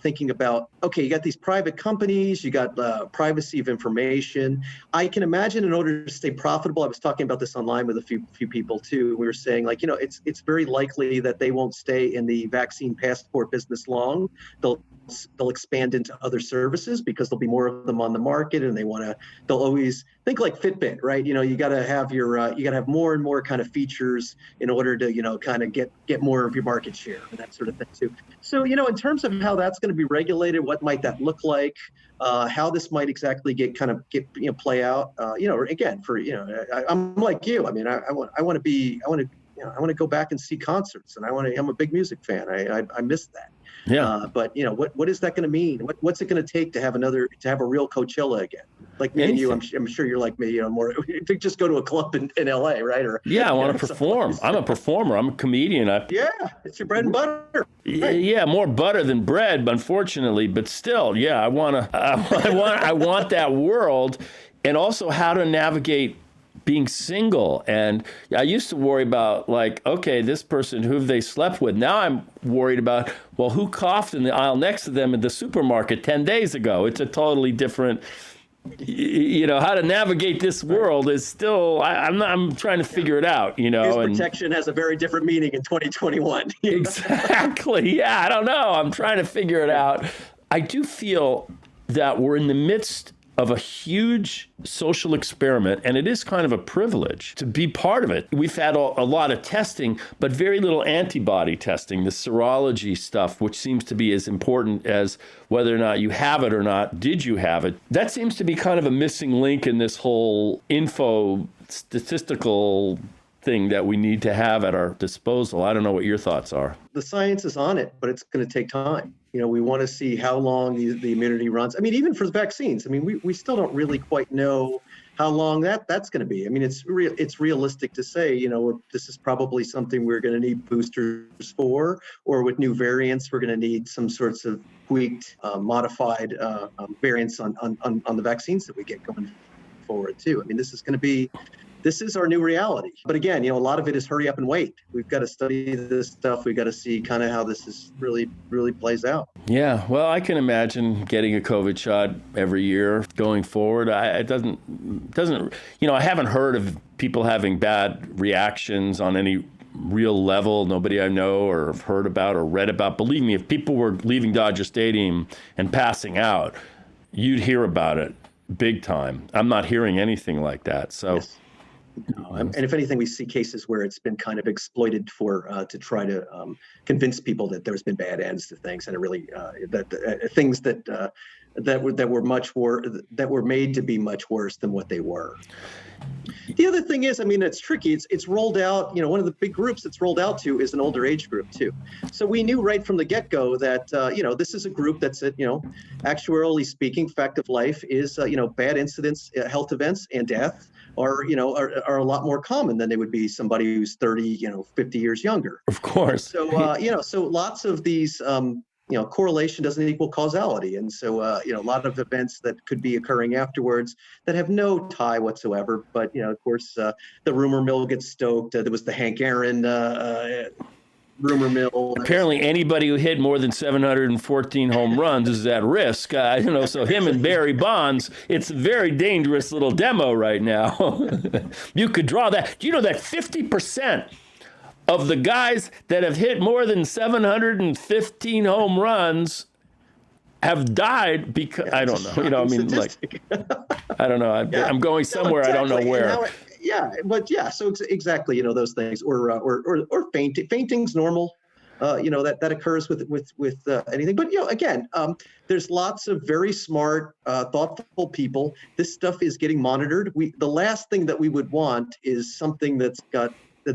thinking about, okay, you got these private companies, you got privacy of information. I can imagine in order to stay profitable, I was talking about this online with a few people too. We were saying like, it's very likely that they won't stay in the vaccine passport business long. They'll expand into other services because there'll be more of them on the market, and they'll always think like Fitbit, right? You got to have you got to have more and more kind of features in order to kind of get more of your market share and that sort of thing too. So in terms of how that's going to be regulated, what might that look like? How this might exactly play out? Again, I'm like you. I mean, I want to go back and see concerts, and I'm a big music fan. I miss that. Yeah. But what is that going to mean? What's it going to take to have a real Coachella again? Like me and you, I'm sure you're like me. More if you just go to a club in LA, right? Or I want to perform. I'm a performer. I'm a comedian. It's your bread and butter. Right? Yeah, more butter than bread, unfortunately. But still, I want that world, and also how to navigate being single. And I used to worry about like, okay, this person who they slept with. Now I'm worried about, well, who coughed in the aisle next to them at the supermarket 10 days ago? It's a totally different, how to navigate this world is still, I'm trying to figure it out, protection has a very different meaning in 2021. Exactly. Yeah, I don't know. I'm trying to figure it out. I do feel that we're in the midst of a huge social experiment, and it is kind of a privilege to be part of it. We've had a lot of testing, but very little antibody testing, the serology stuff, which seems to be as important as whether or not you have it or not. Did you have it? That seems to be kind of a missing link in this whole statistical thing that we need to have at our disposal. I don't know what your thoughts are. The science is on it, but it's going to take time. We want to see how long the immunity runs. I mean, even for the vaccines, I mean, we still don't really quite know how long that's going to be. I mean, it's realistic to say, this is probably something we're going to need boosters for, or with new variants, we're going to need some sorts of tweaked, modified variants on the vaccines that we get going forward too. I mean, this is our new reality. But again, a lot of it is hurry up and wait. We've got to study this stuff. We've got to see kind of how this is really plays out. Yeah, well, I can imagine getting a COVID shot every year going forward. It doesn't. I haven't heard of people having bad reactions on any real level. Nobody I know or have heard about or read about. Believe me, if people were leaving Dodger Stadium and passing out, you'd hear about it big time. I'm not hearing anything like that. So. Yes. And if anything, we see cases where it's been kind of exploited to try to convince people that there's been bad ends to things, and it really things that were made to be much worse than what they were. The other thing is, I mean, it's tricky. It's rolled out. One of the big groups it's rolled out to is an older age group too. So we knew right from the get-go that this is a group that's actuarially speaking, fact of life is bad incidents, health events, and death are a lot more common than they would be somebody who's 30, 50 years younger. Of course. So so lots of these correlation doesn't equal causality. And so, a lot of events that could be occurring afterwards that have no tie whatsoever. But, of course, the rumor mill gets stoked. There was the Hank Aaron rumor mill. Apparently, anybody who hit more than 714 home runs is at risk. So him and Barry Bonds, it's a very dangerous little demo right now. You could draw that. Do you know that 50% of the guys that have hit more than 715 home runs have died because, I don't know. I don't know. I'm going somewhere. Exactly. I don't know where. So exactly, those things, or fainting. Fainting's normal. That occurs with anything. But again, there's lots of very smart, thoughtful people. This stuff is getting monitored. The last thing that we would want is something that's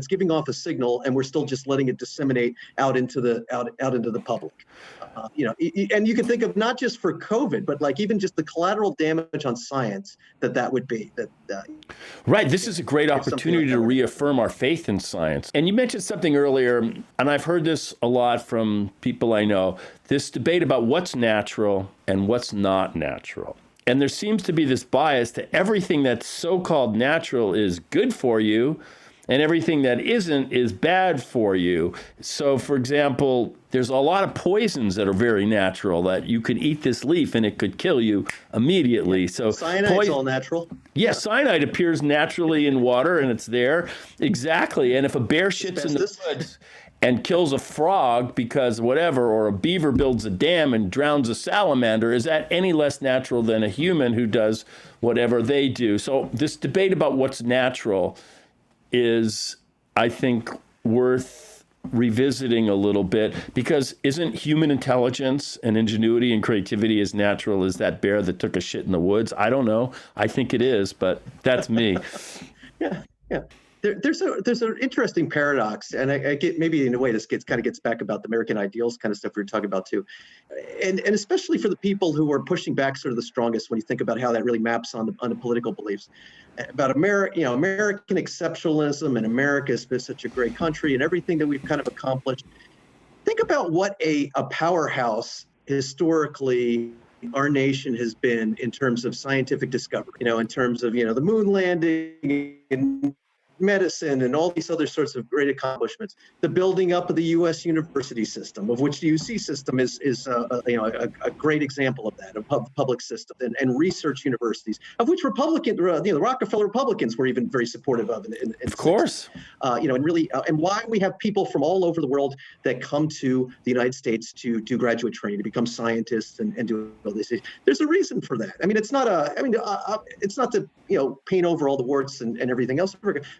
giving off a signal, and we're still just letting it disseminate out into the public. And you can think of not just for COVID, but like even just the collateral damage on science that would be. Right. This is a great opportunity to reaffirm our faith in science. And you mentioned something earlier, and I've heard this a lot from people I know, this debate about what's natural and what's not natural. And there seems to be this bias that everything that's so-called natural is good for you, and everything that isn't is bad for you. So, for example, there's a lot of poisons that are very natural, that you could eat this leaf and it could kill you immediately. So cyanide's all natural. Yeah, cyanide appears naturally in water, and it's there. Exactly. And if a bear shits in the woods and kills a frog because whatever, or a beaver builds a dam and drowns a salamander, is that any less natural than a human who does whatever they do? So this debate about what's natural is, I think, worth revisiting a little bit, because isn't human intelligence and ingenuity and creativity as natural as that bear that took a shit in the woods? I don't know. I think it is, but that's me. Yeah. There's an interesting paradox, and I get, maybe in a way this kind of gets back about the American ideals kind of stuff we were talking about too, and especially for the people who are pushing back sort of the strongest when you think about how that really maps on the political beliefs about American exceptionalism, and America is such a great country and everything that we've kind of accomplished. Think about what a powerhouse historically our nation has been in terms of scientific discovery, in terms of, the moon landing and medicine and all these other sorts of great accomplishments. The building up of the U.S. university system, of which the UC system is a great example of that, a public system, and research universities, of which the Rockefeller Republicans were even very supportive of. Of course. And really, and why we have people from all over the world that come to the United States to do graduate training, to become scientists and do all these things. There's a reason for that. I mean, it's not to paint over all the warts and everything else,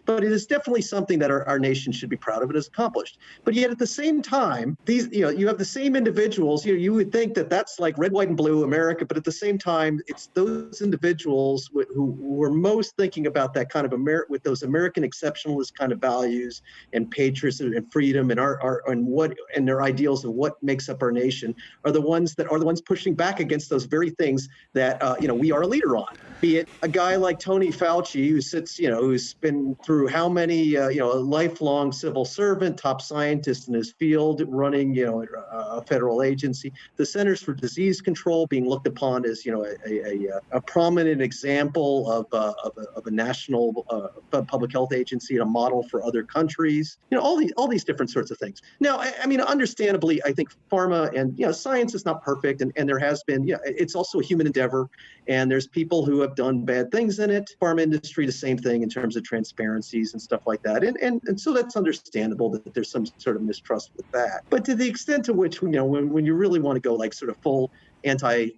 but it is definitely something that our nation should be proud of. It has accomplished. But yet at the same time, these, you have the same individuals, you would think that that's like red, white, and blue America, but at the same time, it's those individuals who are most thinking about that kind of with those American exceptionalist kind of values and patriotism and freedom and their ideals of what makes up our nation are the ones pushing back against those very things that we are a leader on. Be it a guy like Tony Fauci, who's been through how many, a lifelong civil servant, top scientist in his field, running, a federal agency. The Centers for Disease Control being looked upon as, a prominent example of a national public health agency and a model for other countries. All these different sorts of things. Now, I mean, understandably, I think pharma and science is not perfect, and there has been, it's also a human endeavor, and there's people who have done bad things in it. Pharma industry, the same thing in terms of transparencies and stuff like that. And so that's understandable that there's some sort of mistrust with that. But to the extent to which, when you really want to go like sort of full anti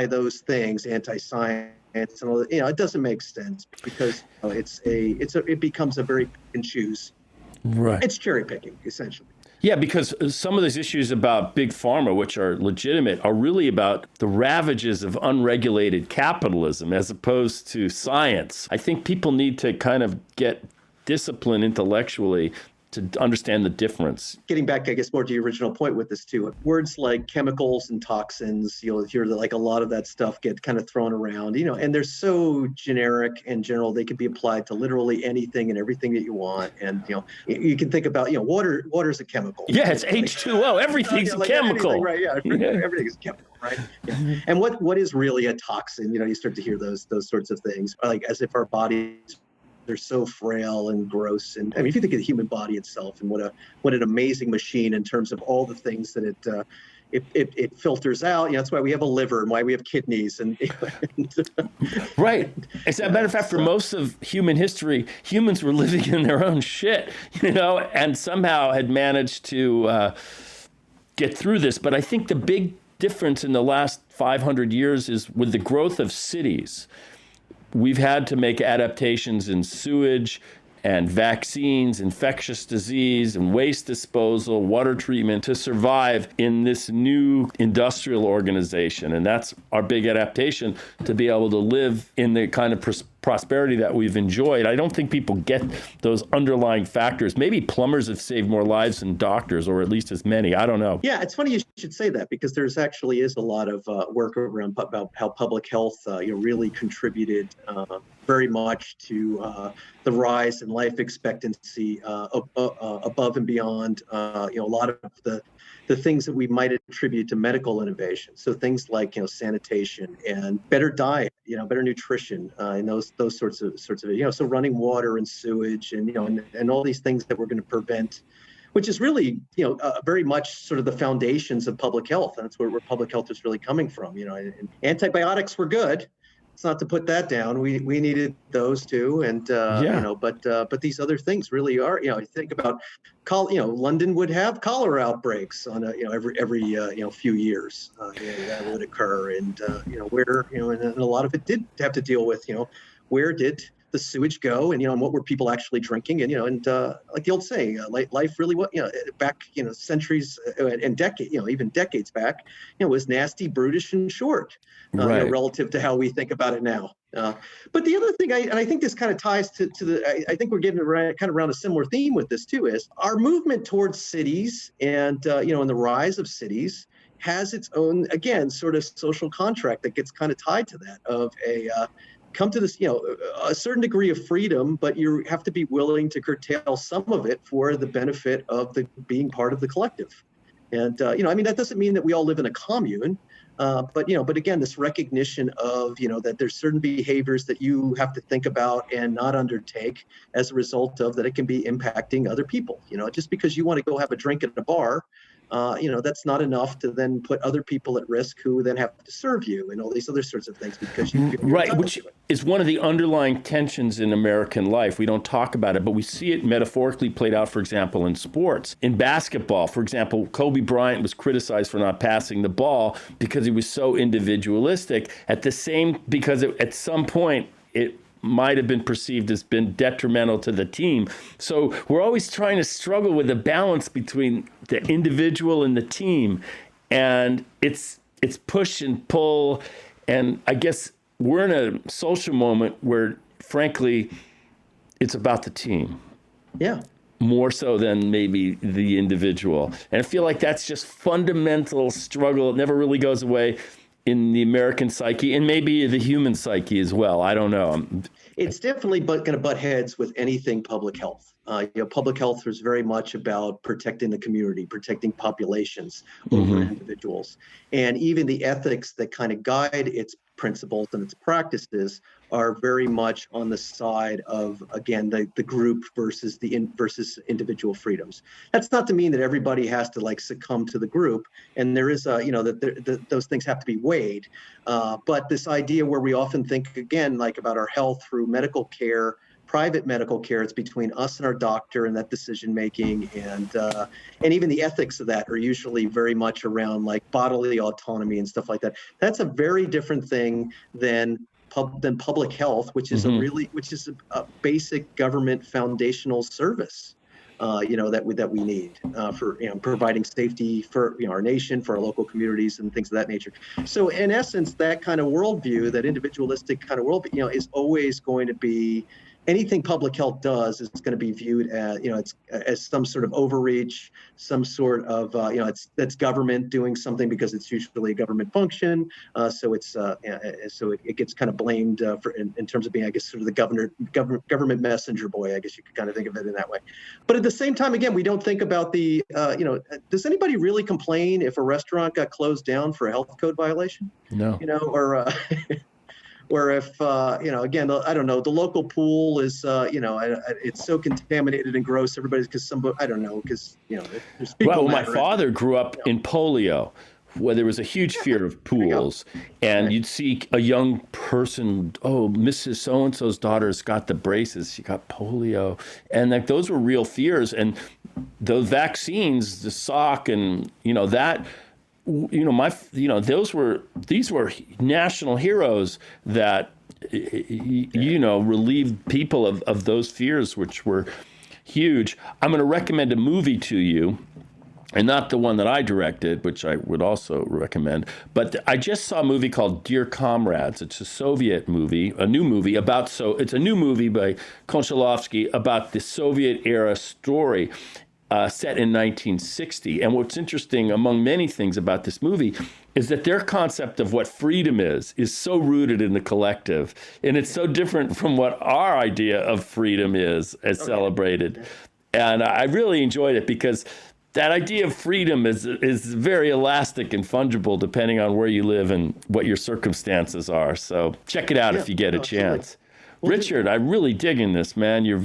those things, anti-science and all that, it doesn't make sense, because it becomes a very pick and choose. Right. It's cherry picking, essentially. Yeah, because some of those issues about big pharma, which are legitimate, are really about the ravages of unregulated capitalism as opposed to science. I think people need to kind of get disciplined intellectually to understand the difference. Getting back, I guess, more to your original point with this too, words like chemicals and toxins, you'll hear that like a lot of that stuff get kind of thrown around, and they're so generic and general, they can be applied to literally anything and everything that you want. And, you can think about, water's a chemical. Yeah, it's H2O. Everything's a chemical. Anything, right? Yeah, everything's a chemical, right? Yeah. And what is really a toxin? You start to hear those sorts of things, like as if our bodies, they're so frail and gross. And I mean, if you think of the human body itself and what an amazing machine in terms of all the things that it filters out. That's why we have a liver and why we have kidneys. Right. As a matter of fact, for most of human history, humans were living in their own shit, and somehow had managed to get through this. But I think the big difference in the last 500 years is with the growth of cities. We've had to make adaptations in sewage and vaccines, infectious disease and waste disposal, water treatment to survive in this new industrial organization. And that's our big adaptation, to be able to live in the kind of prosperity that we've enjoyed. I don't think people get those underlying factors. Maybe plumbers have saved more lives than doctors, or at least as many. I don't know. Yeah, it's funny you should say that, because there's actually is a lot of work around about how public health really contributed very much to the rise in life expectancy above and beyond a lot of the things that we might attribute to medical innovation. So things like sanitation and better diet, better nutrition, and those sorts of so running water and sewage and and all these things that we're going to prevent, which is really very much sort of the foundations of public health. And that's where public health is really coming from. And antibiotics were good. It's not to put that down. We needed those too, and but these other things really are. You think about, London would have cholera outbreaks on every few years. That would occur, and where and a lot of it did have to deal with where did the sewage go, and and what were people actually drinking, and like the old saying, life really was back centuries and decades, even decades back, was nasty, brutish, and short. Right. Relative to how we think about it now. But the other thing, I think this kind of ties to the, I think we're getting around a similar theme with this too, is our movement towards cities and, and the rise of cities has its own, again, sort of social contract that gets kind of tied to that of come to this, a certain degree of freedom, but you have to be willing to curtail some of it for the benefit of being part of the collective. And, that doesn't mean that we all live in a commune. But again, this recognition of, that there's certain behaviors that you have to think about and not undertake as a result of that it can be impacting other people. Just because you want to go have a drink at a bar, that's not enough to then put other people at risk who then have to serve you and all these other sorts of things because you're right, which is one of the underlying tensions in American life. We don't talk about it, but we see it metaphorically played out, for example, in sports. In basketball, for example, Kobe Bryant was criticized for not passing the ball because he was so individualistic. Because at some point it might have been perceived as been detrimental to the team. So we're always trying to struggle with the balance between the individual and the team. And it's push and pull. And I guess we're in a social moment where, frankly, it's about the team. Yeah. More so than maybe the individual. And I feel like that's just fundamental struggle. It never really goes away in the American psyche and maybe the human psyche as well. I don't know. It's definitely going to butt heads with anything public health. Public health is very much about protecting the community, protecting populations over individuals. And even the ethics that kind of guide its principles and its practices are very much on the side of, again, the group versus versus individual freedoms. That's not to mean that everybody has to succumb to the group, and there is those things have to be weighed. But this idea where we often think again about our health through medical care, private medical care, it's between us and our doctor and that decision making, and even the ethics of that are usually very much around bodily autonomy and stuff like that. That's a very different thing than public health, which is a basic government foundational service. That we need for providing safety for our nation, for our local communities, and things of that nature. So in essence, that kind of worldview, that individualistic kind of worldview, is always going to be anything public health does is going to be viewed as, it's as some sort of overreach, some sort of, that's government doing something because it's usually a government function. So it gets kind of blamed for in terms of being, I guess, sort of the government messenger boy. I guess you could kind of think of it in that way. But at the same time, again, we don't think about the, does anybody really complain if a restaurant got closed down for a health code violation? No. Or if, again, I don't know, the local pool is, it's so contaminated and gross. Everybody's there's people. Well, my father grew up in polio, where there was a huge fear of pools, and you'd see a young person, Mrs. So-and-so's daughter's got the braces, she got polio, and like those were real fears. And those vaccines, the Salk, and these were national heroes that relieved people of those fears, which were huge. I'm going to recommend a movie to you, and not the one that I directed, which I would also recommend, but I just saw a movie called Dear Comrades. It's a Soviet movie, it's a new movie by Konchalovsky about the Soviet era story. Set in 1960. And what's interesting, among many things about this movie, is that their concept of what freedom is so rooted in the collective. And it's so different from what our idea of freedom is as celebrated. And I really enjoyed it because that idea of freedom is very elastic and fungible depending on where you live and what your circumstances are. So check it out if you get a chance. Well, Richard, I'm really digging this, man. You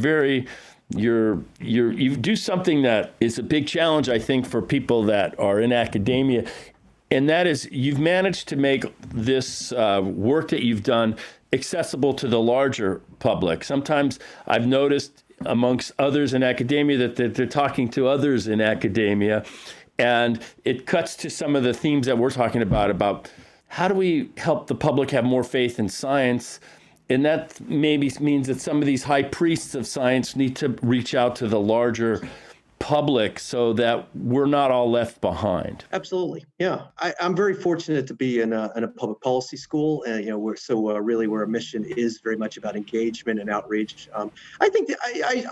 do something that is a big challenge, I think, for people that are in academia, and that is you've managed to make this work that you've done accessible to the larger public. Sometimes I've noticed amongst others in academia that they're talking to others in academia, and it cuts to some of the themes that we're talking about how do we help the public have more faith in science. And that maybe means that some of these high priests of science need to reach out to the larger public so that we're not all left behind. Absolutely. Yeah. I'm very fortunate to be in a public policy school, and, where our mission is very much about engagement and outreach. I think that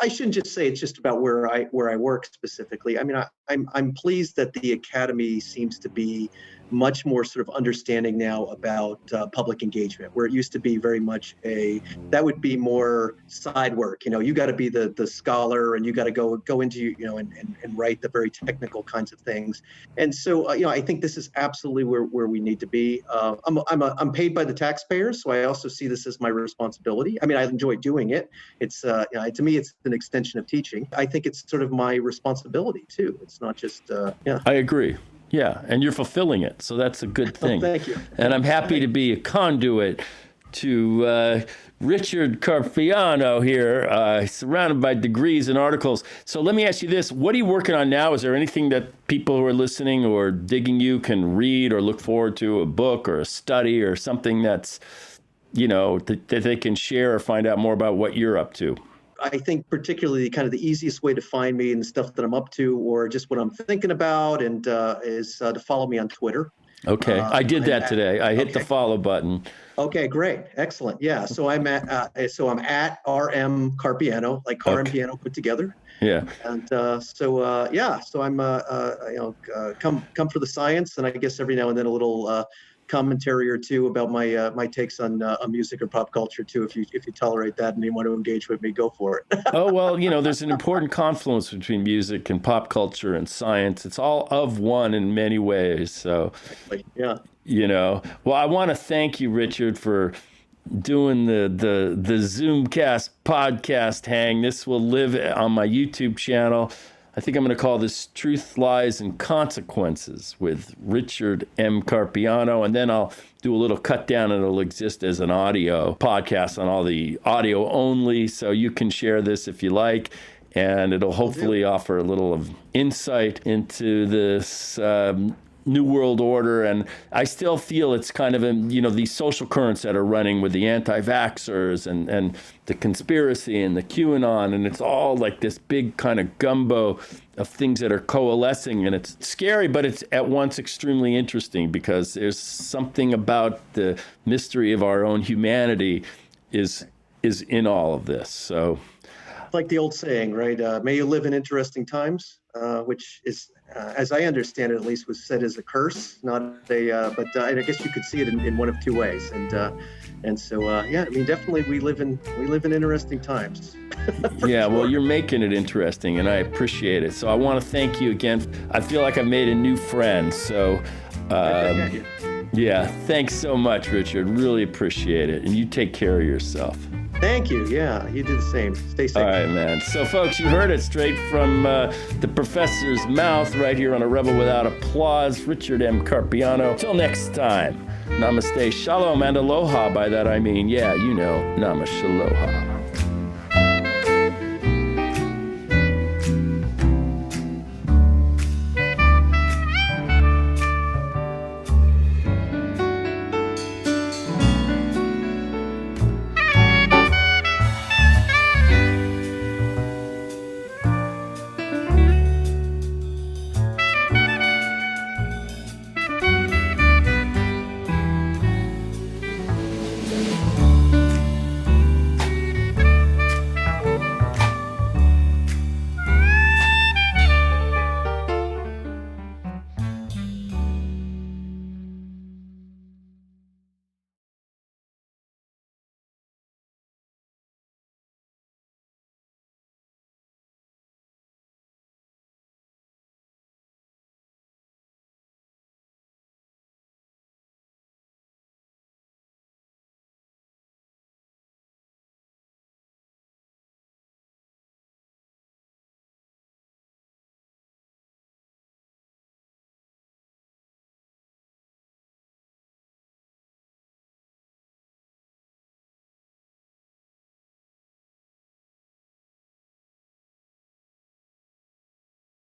I shouldn't just say it's just about where I work specifically. I mean, I'm pleased that the academy seems to be much more sort of understanding now about public engagement, where it used to be very much that would be more side work. You got to be the scholar, and you got to go into, and write the very technical kinds of things. And so, I think this is absolutely where we need to be. I'm paid by the taxpayers, so I also see this as my responsibility. I mean, I enjoy doing it. It's, to me, it's an extension of teaching. I think it's sort of my responsibility too. It's not just, I agree. Yeah, and you're fulfilling it, so that's a good thing. Thank you. And I'm happy to be a conduit to Richard Carpiano here, surrounded by degrees and articles. So let me ask you this. What are you working on now? Is there anything that people who are listening or digging you can read or look forward to, a book or a study or something that's, that they can share or find out more about what you're up to? I think particularly kind of the easiest way to find me and the stuff that I'm up to, or just what I'm thinking about, and is to follow me on Twitter. Okay, I did that today. I hit the follow button. Okay, great, excellent. Yeah, so I'm at RM Carpiano, like car and piano put together. Yeah. And so I'm come for the science, and I guess every now and then a little commentary or two about my takes on music or pop culture too. If you tolerate that and you want to engage with me, go for it. Oh, well, there's an important confluence between music and pop culture and science. It's all of one in many ways. So, yeah. Well, I want to thank you, Richard, for doing the Zoomcast podcast hang. This will live on my YouTube channel. I think I'm going to call this Truth, Lies, and Consequences with Richard M. Carpiano. And then I'll do a little cut down, and it'll exist as an audio podcast on all the audio only. So you can share this if you like. And it'll hopefully offer a little of insight into this New World Order. And I still feel it's kind of, these social currents that are running with the Anti Vaxxers and the conspiracy and the QAnon. And it's all like this big kind of gumbo of things that are coalescing. And it's scary, but it's at once extremely interesting, because there's something about the mystery of our own humanity is is in all of this. So, like the old saying, right? May you live in interesting times, which is, as I understand it, at least, was said as a curse, not a. But I guess you could see it in one of two ways, and so yeah, I mean, definitely we live in interesting times. yeah, sure. well, you're making it interesting, and I appreciate it. So I want to thank you again. I feel like I've made a new friend. So. Yeah, thanks so much, Richard. Really appreciate it. And you take care of yourself. Thank you. Yeah, you do the same. Stay safe. All right, man. So, folks, you heard it straight from the professor's mouth right here on A Rebel Without Applause, Richard M. Carpiano. Till next time, namaste, shalom, and aloha. By that I mean, yeah, you know, namashaloha.